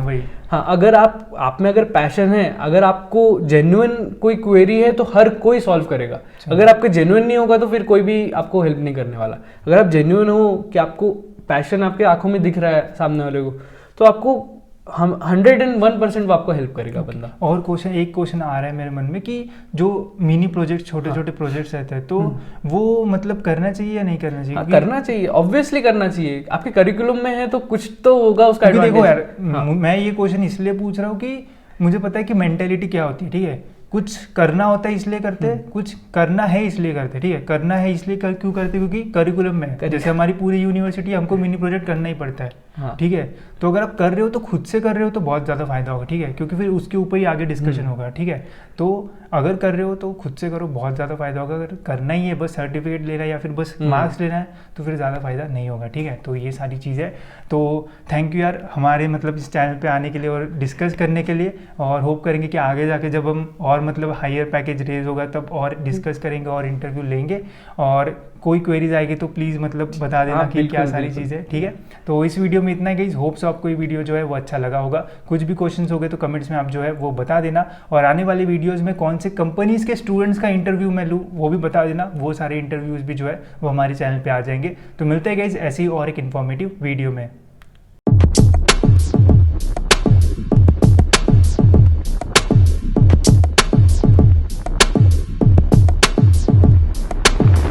A: हाँ, अगर आप में अगर पैशन है, अगर आपको जेन्युइन कोई क्वेरी है तो हर कोई सॉल्व करेगा। अगर आपका जेन्युइन नहीं होगा तो फिर कोई भी आपको हेल्प नहीं करने वाला। अगर आप जेन्युइन हो कि आपको पैशन आपके आंखों में दिख रहा है सामने वाले को, तो आपको हम 101% वो आपको हेल्प करेगा बंदा।
B: और एक क्वेश्चन आ रहा है मेरे मन में कि जो मिनी प्रोजेक्ट, छोटे छोटे प्रोजेक्ट्स रहते हैं, तो वो मतलब करना चाहिए या नहीं करना चाहिए?
A: करना चाहिए, ऑब्वियसली करना चाहिए। आपके करिकुलम में है तो कुछ तो होगा उसका एडवांटेज।
B: देखो यार, मैं ये क्वेश्चन इसलिए पूछ रहा हूँ कि मुझे पता है कि मेंटेलिटी क्या होती है, ठीक है। कुछ करना होता है इसलिए करते हैं, कुछ करना है इसलिए करते हैं, ठीक है। करना है इसलिए क्यों करते हैं? क्योंकि करिकुलम में है। जैसे हमारी पूरी यूनिवर्सिटी, हमको मिनी प्रोजेक्ट करना ही पड़ता है, ठीक है। तो अगर आप कर रहे हो तो खुद से कर रहे हो तो बहुत ज़्यादा फायदा होगा, ठीक है, क्योंकि फिर उसके ऊपर ही आगे डिस्कशन होगा, ठीक है। तो अगर कर रहे हो तो खुद से करो, बहुत ज़्यादा फायदा होगा। अगर करना ही है, बस सर्टिफिकेट लेना है या फिर बस मार्क्स लेना है, तो फिर ज़्यादा फायदा नहीं होगा, ठीक है। तो ये सारी चीज़ें। तो थैंक यू यार हमारे मतलब इस चैनल पे आने के लिए और डिस्कस करने के लिए, और होप करेंगे कि आगे जाके जब हम और मतलब हायर पैकेज रेज होगा तब और डिस्कस करेंगे और इंटरव्यू लेंगे। और कोई क्वेरीज आएगी तो प्लीज़ मतलब बता देना कि क्या सारी चीज़ें, ठीक है। तो इस वीडियो में इतना ही गाइस, होप्स आपको ये वीडियो जो है वो अच्छा लगा होगा। कुछ भी क्वेश्चंस हो गए तो कमेंट्स में आप जो है वो बता देना, और आने वाली वीडियोस में कौन से कंपनीज के स्टूडेंट्स का इंटरव्यू मैं लूँ वो भी बता देना। वो सारे इंटरव्यूज भी जो है वो हमारे चैनल पर आ जाएंगे। तो मिलते हैं गाइस ऐसी और एक इन्फॉर्मेटिव वीडियो में।